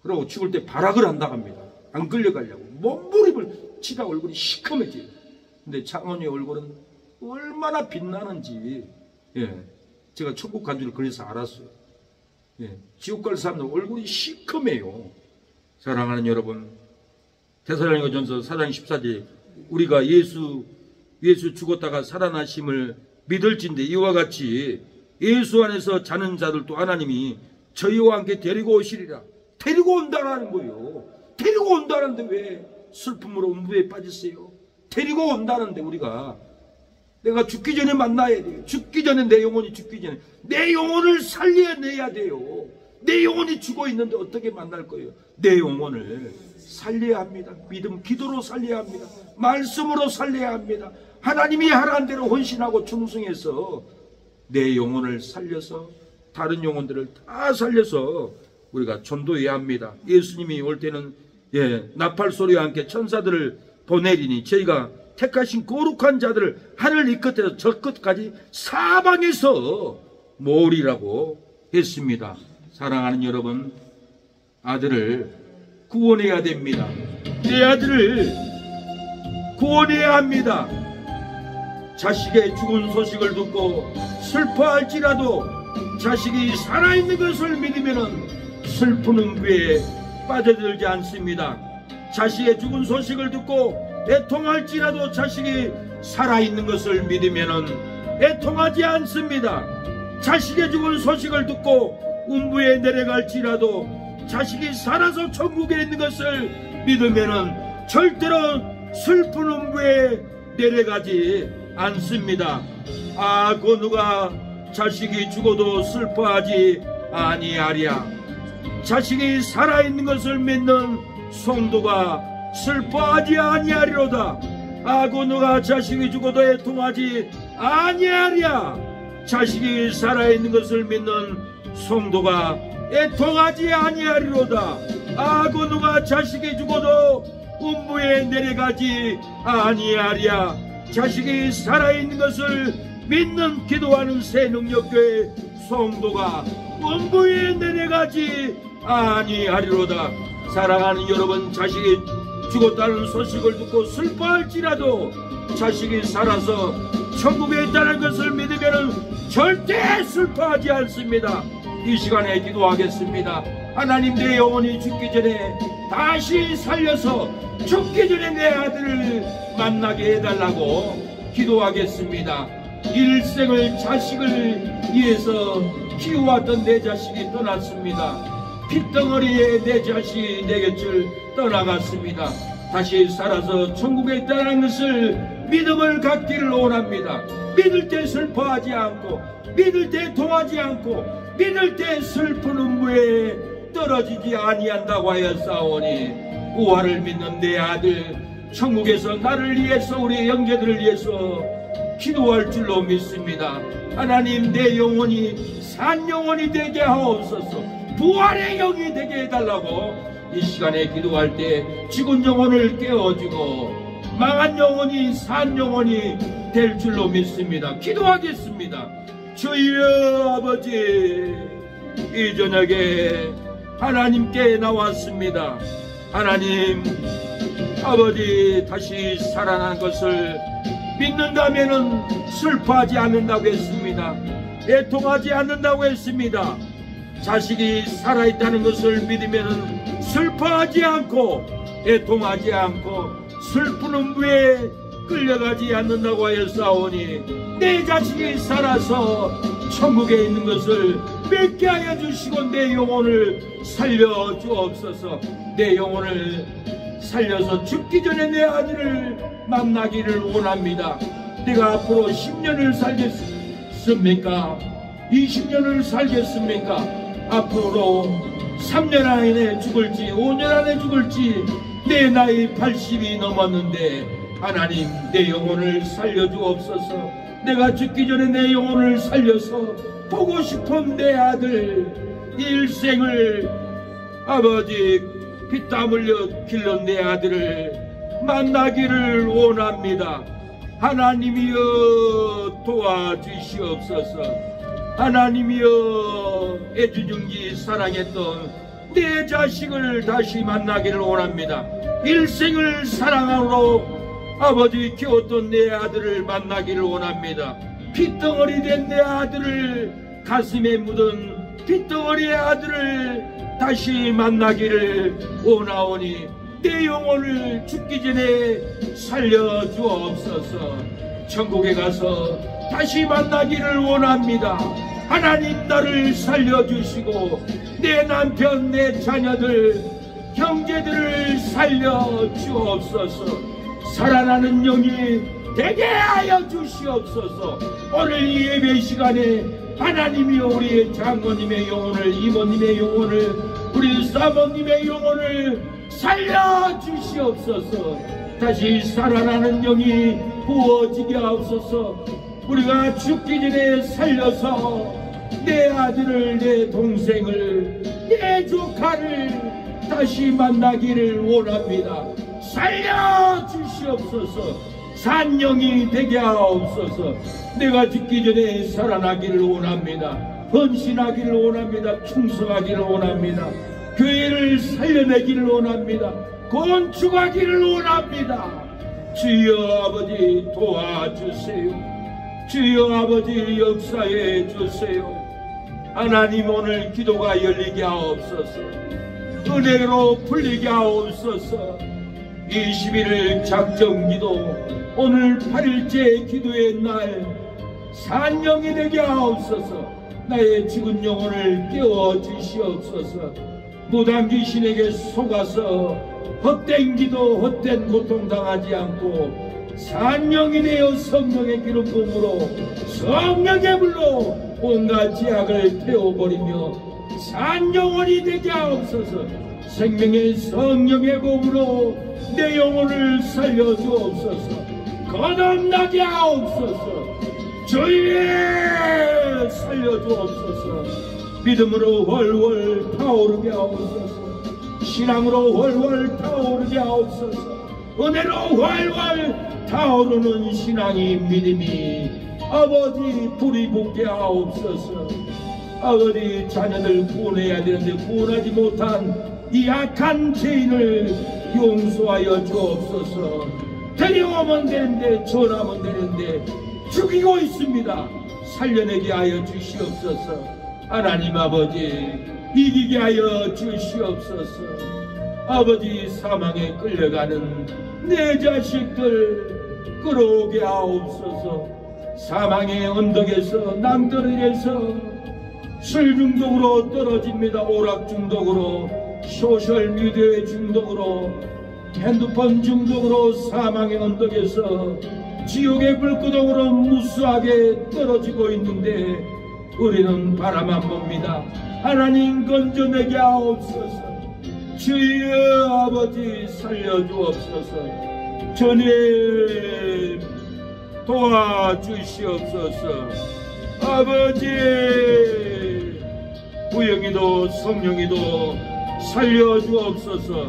그러고 죽을 때 발악을 한다고 합니다. 안 끌려가려고 몸부림을 치다 얼굴이 시커매져요. 근데 창원의 얼굴은 얼마나 빛나는지, 예, 제가 천국 간 줄 그래서 알았어요. 예, 지옥 갈 사람들 얼굴이 시커매요. 사랑하는 여러분, 데살로니가전서 4장 14절 우리가 예수 죽었다가 살아나심을 믿을진데 이와 같이 예수 안에서 자는 자들도 하나님이 저희와 함께 데리고 오시리라. 데리고 온다라는 거예요. 데리고 온다는데 왜 슬픔으로 음부에 빠지세요? 데리고 온다는데 우리가 내가 죽기 전에 만나야 돼요. 죽기 전에 내 영혼이 죽기 전에 내 영혼을 살려내야 돼요. 내 영혼이 죽어 있는데 어떻게 만날 거예요? 내 영혼을 살려야 합니다. 믿음, 기도로 살려야 합니다. 말씀으로 살려야 합니다. 하나님이 하라는 대로 헌신하고 충성해서 내 영혼을 살려서 다른 영혼들을 다 살려서 우리가 전도해야 합니다. 예수님이 올 때는 나팔 소리와 함께 천사들을 보내리니 저희가 택하신 거룩한 자들을 하늘 이 끝에서 저 끝까지 사방에서 모으리라고 했습니다. 사랑하는 여러분, 아들을 구원해야 됩니다. 내 아들을 구원해야 합니다. 자식의 죽은 소식을 듣고 슬퍼할지라도 자식이 살아있는 것을 믿으면 슬픈 음부에 빠져들지 않습니다. 자식의 죽은 소식을 듣고 애통할지라도 자식이 살아있는 것을 믿으면 애통하지 않습니다. 자식의 죽은 소식을 듣고 음부에 내려갈지라도 자식이 살아서 천국에 있는 것을 믿으면 절대로 슬픈 음부에 내려가지 않습니다. 그 누가 자식이 죽어도 슬퍼하지 아니하랴. 자식이 살아있는 것을 믿는 성도가 슬퍼하지 아니하리로다. 그 누가 자식이 죽어도 애통하지 아니하랴. 자식이 살아있는 것을 믿는 성도가 애통하지 아니하리로다. 아고 누가 자식이 죽어도 음부에 내려가지 아니하리야. 자식이 살아있는 것을 믿는 기도하는 새능력교회 성도가 음부에 내려가지 아니하리로다. 사랑하는 여러분, 자식이 죽었다는 소식을 듣고 슬퍼할지라도 자식이 살아서 천국에 있다는 것을 믿으면 절대 슬퍼하지 않습니다. 이 시간에 기도하겠습니다. 하나님, 내 영혼이 죽기 전에 다시 살려서 죽기 전에 내 아들을 만나게 해달라고 기도하겠습니다. 일생을 자식을 위해서 키워왔던 내 자식이 떠났습니다. 핏덩어리에 내 자식이 내 곁을 떠나갔습니다. 다시 살아서 천국에 있다는 것을 믿음을 갖기를 원합니다. 믿을 때 슬퍼하지 않고, 믿을 때 통하지 않고, 믿을 때 슬픈 음부에 떨어지지 아니한다고 하였사오니, 부활을 믿는 내 아들 천국에서 나를 위해서, 우리 형제들을 위해서 기도할 줄로 믿습니다. 하나님, 내 영혼이 산 영혼이 되게 하옵소서. 부활의 영이 되게 해달라고 이 시간에 기도할 때 죽은 영혼을 깨워주고 망한 영혼이 산 영혼이 될 줄로 믿습니다. 기도하겠습니다. 주여 아버지, 이 저녁에 하나님께 나왔습니다. 하나님 아버지, 다시 살아난 것을 믿는다면 슬퍼하지 않는다고 했습니다. 애통하지 않는다고 했습니다. 자식이 살아있다는 것을 믿으면 슬퍼하지 않고 애통하지 않고 슬픈 음부에 끌려가지 않는다고 하였사오니, 내 자식이 살아서 천국에 있는 것을 믿게 하여 주시고 내 영혼을 살려 주옵소서. 내 영혼을 살려서 죽기 전에 내 아들을 만나기를 원합니다. 내가 앞으로 10년을 살겠습니까? 20년을 살겠습니까? 앞으로 3년 안에 죽을지 5년 안에 죽을지, 내 나이 80이 넘었는데 하나님, 내 영혼을 살려주옵소서. 내가 죽기 전에 내 영혼을 살려서 보고 싶은 내 아들 일생을 아버지 피땀 흘려 길른 내 아들을 만나기를 원합니다. 하나님이여 도와주시옵소서. 하나님이여 애주중지 사랑했던 내 자식을 다시 만나기를 원합니다. 일생을 사랑으로 아버지 키웠던 내 아들을 만나기를 원합니다. 핏덩어리 된 내 아들을, 가슴에 묻은 핏덩어리의 아들을 다시 만나기를 원하오니 내 영혼을 죽기 전에 살려주옵소서. 천국에 가서 다시 만나기를 원합니다. 하나님, 나를 살려주시고 내 남편, 내 자녀들, 형제들을 살려주옵소서. 살아나는 영이 되게 하여 주시옵소서. 오늘 이 예배 시간에 하나님이여 우리 장모님의 영혼을, 이모님의 영혼을, 우리 사모님의 영혼을 살려주시옵소서. 다시 살아나는 영이 부어지게 하옵소서. 우리가 죽기 전에 살려서 내 아들을, 내 동생을, 내 조카를 다시 만나기를 원합니다. 살려주시옵소서. 산 영이 되게 하옵소서. 내가 죽기 전에 살아나기를 원합니다. 헌신하기를 원합니다. 충성하기를 원합니다. 교회를 살려내기를 원합니다. 건축하기를 원합니다. 주여 아버지 도와주세요. 주여 아버지 역사해 주세요. 하나님, 오늘 기도가 열리게 하옵소서. 은혜로 풀리게 하옵소서. 21일 작정기도, 오늘 8일째 기도의 날 산영이 되게 하옵소서. 나의 죽은 영혼을 깨워 주시옵소서. 무당 귀신에게 속아서 헛된 기도, 헛된 고통 당하지 않고 산영이 되어 성령의 기름 부음으로, 성령의 불로 온갖 죄악을 태워버리며 산영혼이 되게 하옵소서. 생명의 성령의 복으로 내 영혼을 살려주옵소서. 거듭나게 하옵소서. 주의 살려주옵소서. 믿음으로 월월 타오르게 하옵소서. 신앙으로 월월 타오르게 하옵소서. 은혜로 월월 타오르는 신앙이 믿음이 아버지 불이 붙게 하옵소서. 아버지 자녀들 구원해야 되는데 구원하지 못한 이 악한 죄인을 용서하여 주옵소서. 데려오면 되는데 전하면 되는데 죽이고 있습니다. 살려내게 하여 주시옵소서. 하나님 아버지 이기게 하여 주시옵소서. 아버지 사망에 끌려가는 내 자식들 끌어오게 하옵소서. 사망의 언덕에서 낭떠러지에서 술 중독으로 떨어집니다. 오락 중독으로, 소셜미디어의 중독으로, 핸드폰 중독으로 사망의 언덕에서 지옥의 불구덩으로 무수하게 떨어지고 있는데 우리는 바라만 봅니다. 하나님 건져내게 하옵소서. 주여 아버지 살려주옵소서. 주님 도와주시옵소서. 아버지 부영이도 성령이도 살려주옵소서.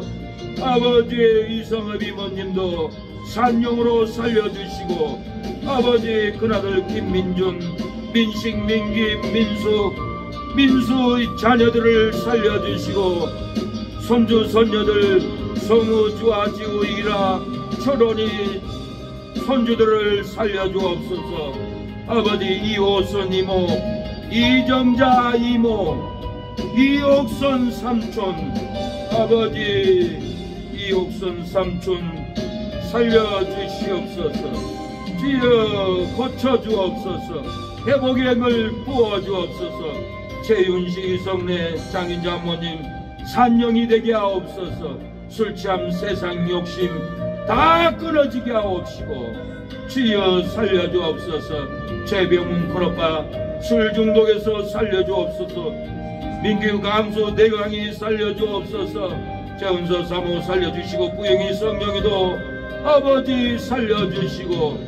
아버지 이성업 이모님도 산용으로 살려주시고, 아버지 큰아들 김민준, 민식, 민기, 민수 자녀들을 살려주시고, 손주 손녀들 성우, 주아지우, 이라, 철원이 손주들을 살려주옵소서. 아버지 이호선 이모, 이정자 이모, 이옥선 삼촌, 아버지 이옥선 삼촌 살려주시옵소서. 주여 고쳐주옵소서. 회복의 힘을 부어주옵소서. 최윤식 이성래 장인장모님 산영이 되게 하옵소서. 술취함 세상 욕심 다 끊어지게 하옵시고 주여 살려주옵소서. 최병훈 큰오빠 술 중독에서 살려주옵소서. 민규 강수 내강이 살려주옵소서. 재은서 사모 살려주시고, 부영이 성령이도 아버지 살려주시고,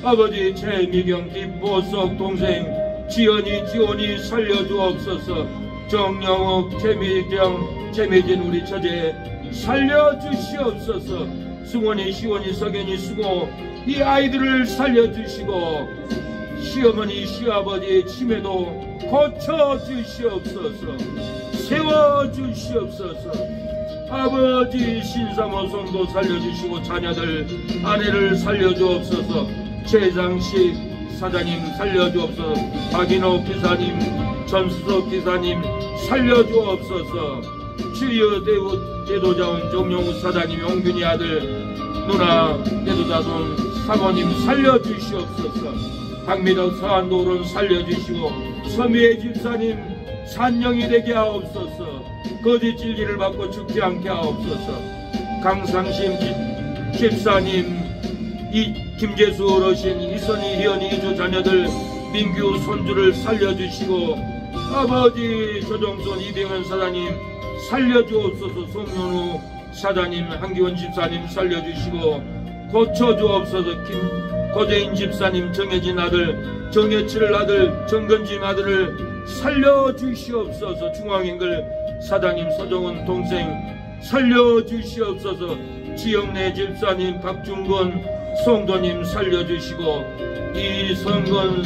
아버지 최미경 김보석 동생 지원이 살려주옵소서. 정영욱 최미경 최미진 우리 처제 살려주시옵소서. 승원이 시원이 석연이 수고 이 아이들을 살려주시고, 시어머니 시아버지의 치매도 고쳐주시옵소서. 세워주시옵소서. 아버지 신사모 성도 살려주시고, 자녀들 아내를 살려주옵소서. 최장식 사장님 살려주옵소서. 박인호 기사님, 전수석 기사님 살려주옵소서. 주여 대도자원 정용우 사장님, 용균이 아들 누나 대도자손 사모님 살려주시옵소서. 박미덕 서한도론 살려주시고, 서미애 집사님 산영이 되게 하옵소서. 거짓 진리를 받고 죽지 않게 하옵소서. 강상심 집사님, 이 김재수 어르신, 이선희 희연이 이주 자녀들 민규 손주를 살려주시고, 아버지 조정선 이병현 사장님 살려주옵소서. 송현우 사장님, 한기원 집사님 살려주시고 고쳐주옵소서. 고재인 집사님, 정혜진 아들, 정혜칠 아들, 정건진 아들을 살려주시옵소서. 중앙인글 사장님, 서정은 동생 살려주시옵소서. 지영래 집사님, 박중건 성도님 살려주시고, 이성건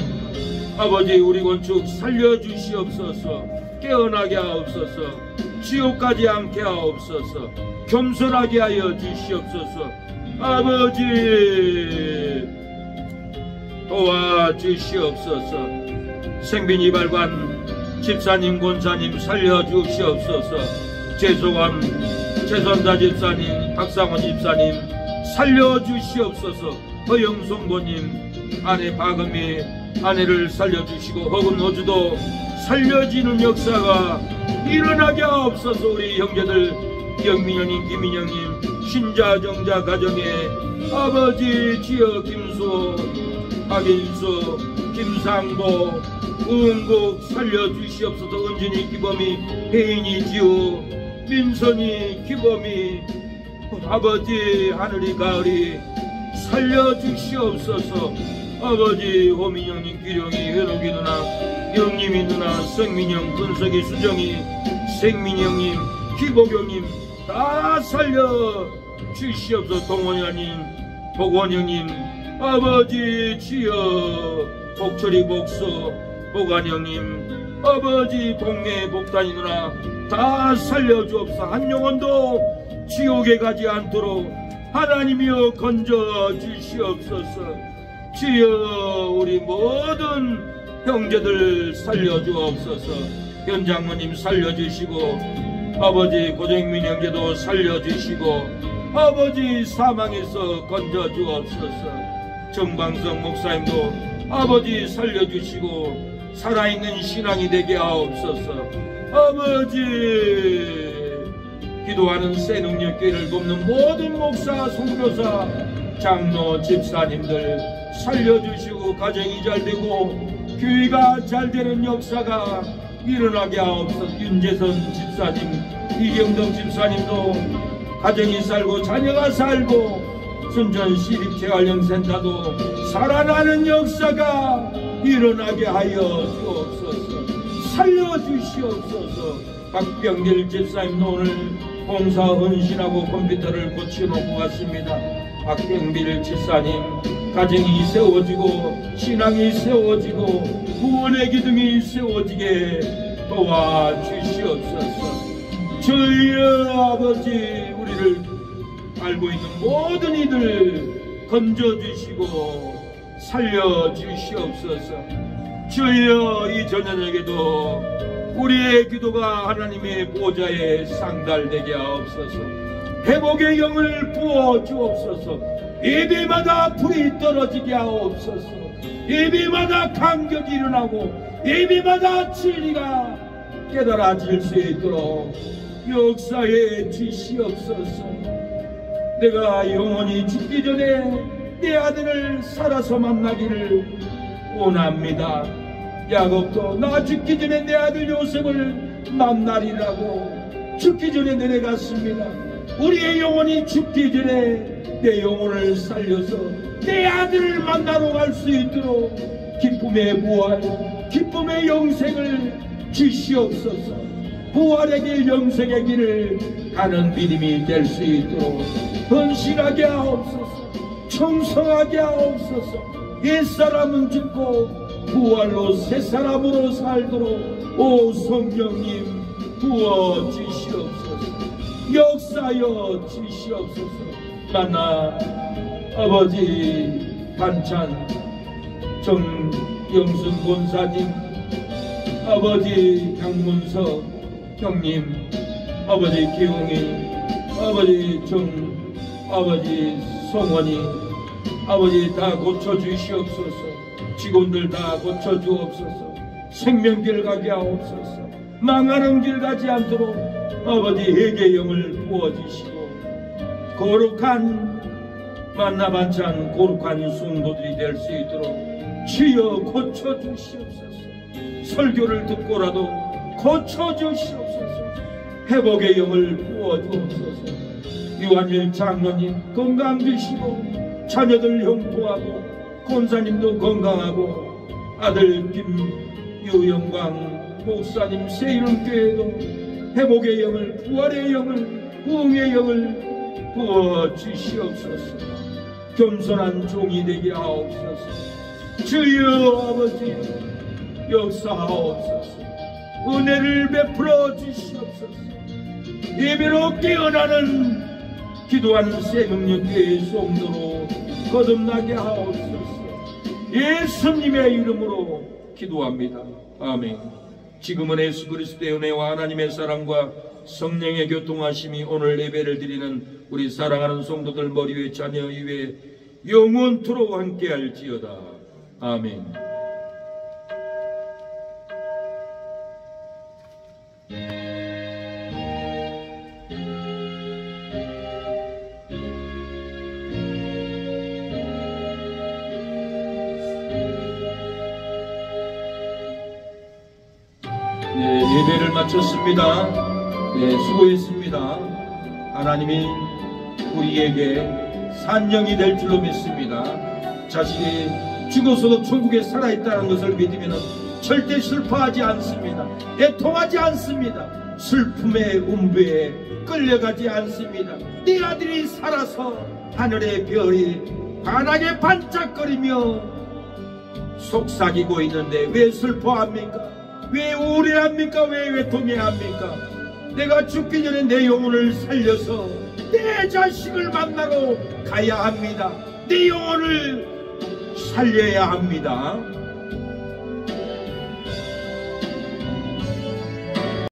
아버지 우리 건축 살려주시옵소서. 깨어나게 하옵소서. 지옥 가지 않게 하옵소서. 겸손하게 하여 주시옵소서. 아버지 도와주시옵소서. 생빈 이발관 집사님, 권사님 살려주시옵소서. 죄송함 최선자 집사님, 박상원 집사님 살려주시옵소서. 허영성도님 아내 박음이 아내를 살려주시고, 허근 어주도 살려지는 역사가 일어나게 하옵소서. 우리 형제들 영민형님, 김민영님 신자 정자 가정에 아버지 지어 김수, 박인수, 김상보, 우은국 살려주시옵소서. 은진이, 기범이, 혜인이, 지우, 민선이, 기범이, 아버지 하늘이 가을이 살려주시옵소서. 아버지 호민영님, 기룡이, 현옥이 누나, 영님이 누나, 성민형, 근석이, 수정이, 생민이 형님, 기복 형님 다 살려 주시옵소서. 동원이 형님, 복원 형님, 아버지 주여, 복철이 복서, 보관 형님, 아버지 동네 복단이 누나 다 살려주옵소서. 한 영혼도 지옥에 가지 않도록 하나님이여 건져 주시옵소서. 주여, 우리 모든 형제들 살려주옵소서. 현장모님 살려주시고, 아버지 고정민 형제도 살려주시고, 아버지 사망에서 건져주옵소서. 정방석 목사님도 아버지 살려주시고 살아있는 신앙이 되게 하옵소서. 아버지, 기도하는 새능력교회를 돕는 모든 목사, 선교사, 장로, 집사님들 살려주시고 가정이 잘되고 교회가 잘되는 역사가 일어나게 하옵소서. 윤재선 집사님, 이경덕 집사님도 가정이 살고 자녀가 살고 순전 시립재활용센터도 살아나는 역사가 일어나게 하여 주옵소서. 살려주시옵소서. 박병길 집사님도 오늘 봉사 헌신하고 컴퓨터를 고쳐놓고 갔습니다. 박병길 집사님 가정이 세워지고 신앙이 세워지고 구원의 기둥이 세워지게 도와주시옵소서. 주여 아버지, 우리를 알고 있는 모든 이들 건져주시고 살려주시옵소서. 주여, 이 저녁에도 우리의 기도가 하나님의 보좌에 상달되게 하옵소서. 회복의 영을 부어주옵소서. 예배마다 불이 떨어지게 하옵소서. 예배마다 감격이 일어나고 예배마다 진리가 깨달아질 수 있도록 역사해 주시옵소서. 내가 영원히 죽기 전에 내 아들을 살아서 만나기를 원합니다. 야곱도 나 죽기 전에 내 아들 요셉을 만나리라고 죽기 전에 내려갔습니다. 우리의 영혼이 죽기 전에 내 영혼을 살려서 내 아들을 만나러 갈 수 있도록 기쁨의 부활, 기쁨의 영생을 주시옵소서. 부활의 길, 영생의 길을 가는 믿음이 될 수 있도록 헌신하게 하옵소서. 충성하게 하옵소서. 옛사람은 죽고 부활로 새사람으로 살도록 오 성령님 부어주시옵소서. 역사여 주시옵소서. 만나 아버지 반찬 정영순 권사님, 아버지 강문석 형님, 아버지 기웅이, 아버지 아버지 성원이, 아버지 다 고쳐주시옵소서. 직원들 다 고쳐주옵소서. 생명길 가게 하옵소서. 망하는 길 가지 않도록 아버지 회개의 영을 부어주시고 거룩한 만나 반찬, 거룩한 성도들이 될 수 있도록 주여 고쳐주시옵소서. 설교를 듣고라도 고쳐주시옵소서. 회복의 영을 부어주옵소서. 유한일 장로님 건강 주시고 자녀들 형통하고 권사님도 건강하고 아들 김유영광 목사님 새이름교회도 회복의 영을, 부활의 영을, 부흥의 영을 부어주시옵소서. 겸손한 종이 되게 하옵소서. 주여 아버지 역사하옵소서. 은혜를 베풀어 주시옵소서. 예배로 깨어나는 기도하는 새능력교회의 성도로 거듭나게 하옵소서. 예수님의 이름으로 기도합니다. 아멘. 지금은 예수 그리스도의 은혜와 하나님의 사랑과 성령의 교통하심이 오늘 예배를 드리는 우리 사랑하는 성도들 머리 위에 자녀 위에 영원토록 함께할지어다. 아멘. 예배를 마쳤습니다. 수고했습니다. 하나님이 우리에게 산정이 될 줄로 믿습니다. 자신이 죽어서도 천국에 살아있다는 것을 믿으면 절대 슬퍼하지 않습니다. 애통하지 않습니다. 슬픔의 음부에 끌려가지 않습니다. 네 아들이 살아서 하늘의 별이 환하게 반짝거리며 속삭이고 있는데 왜 슬퍼합니까? 왜 우울해합니까? 왜 외통해합니까? 내가 죽기 전에 내 영혼을 살려서 내 자식을 만나러 가야 합니다. 내 영혼을 살려야 합니다.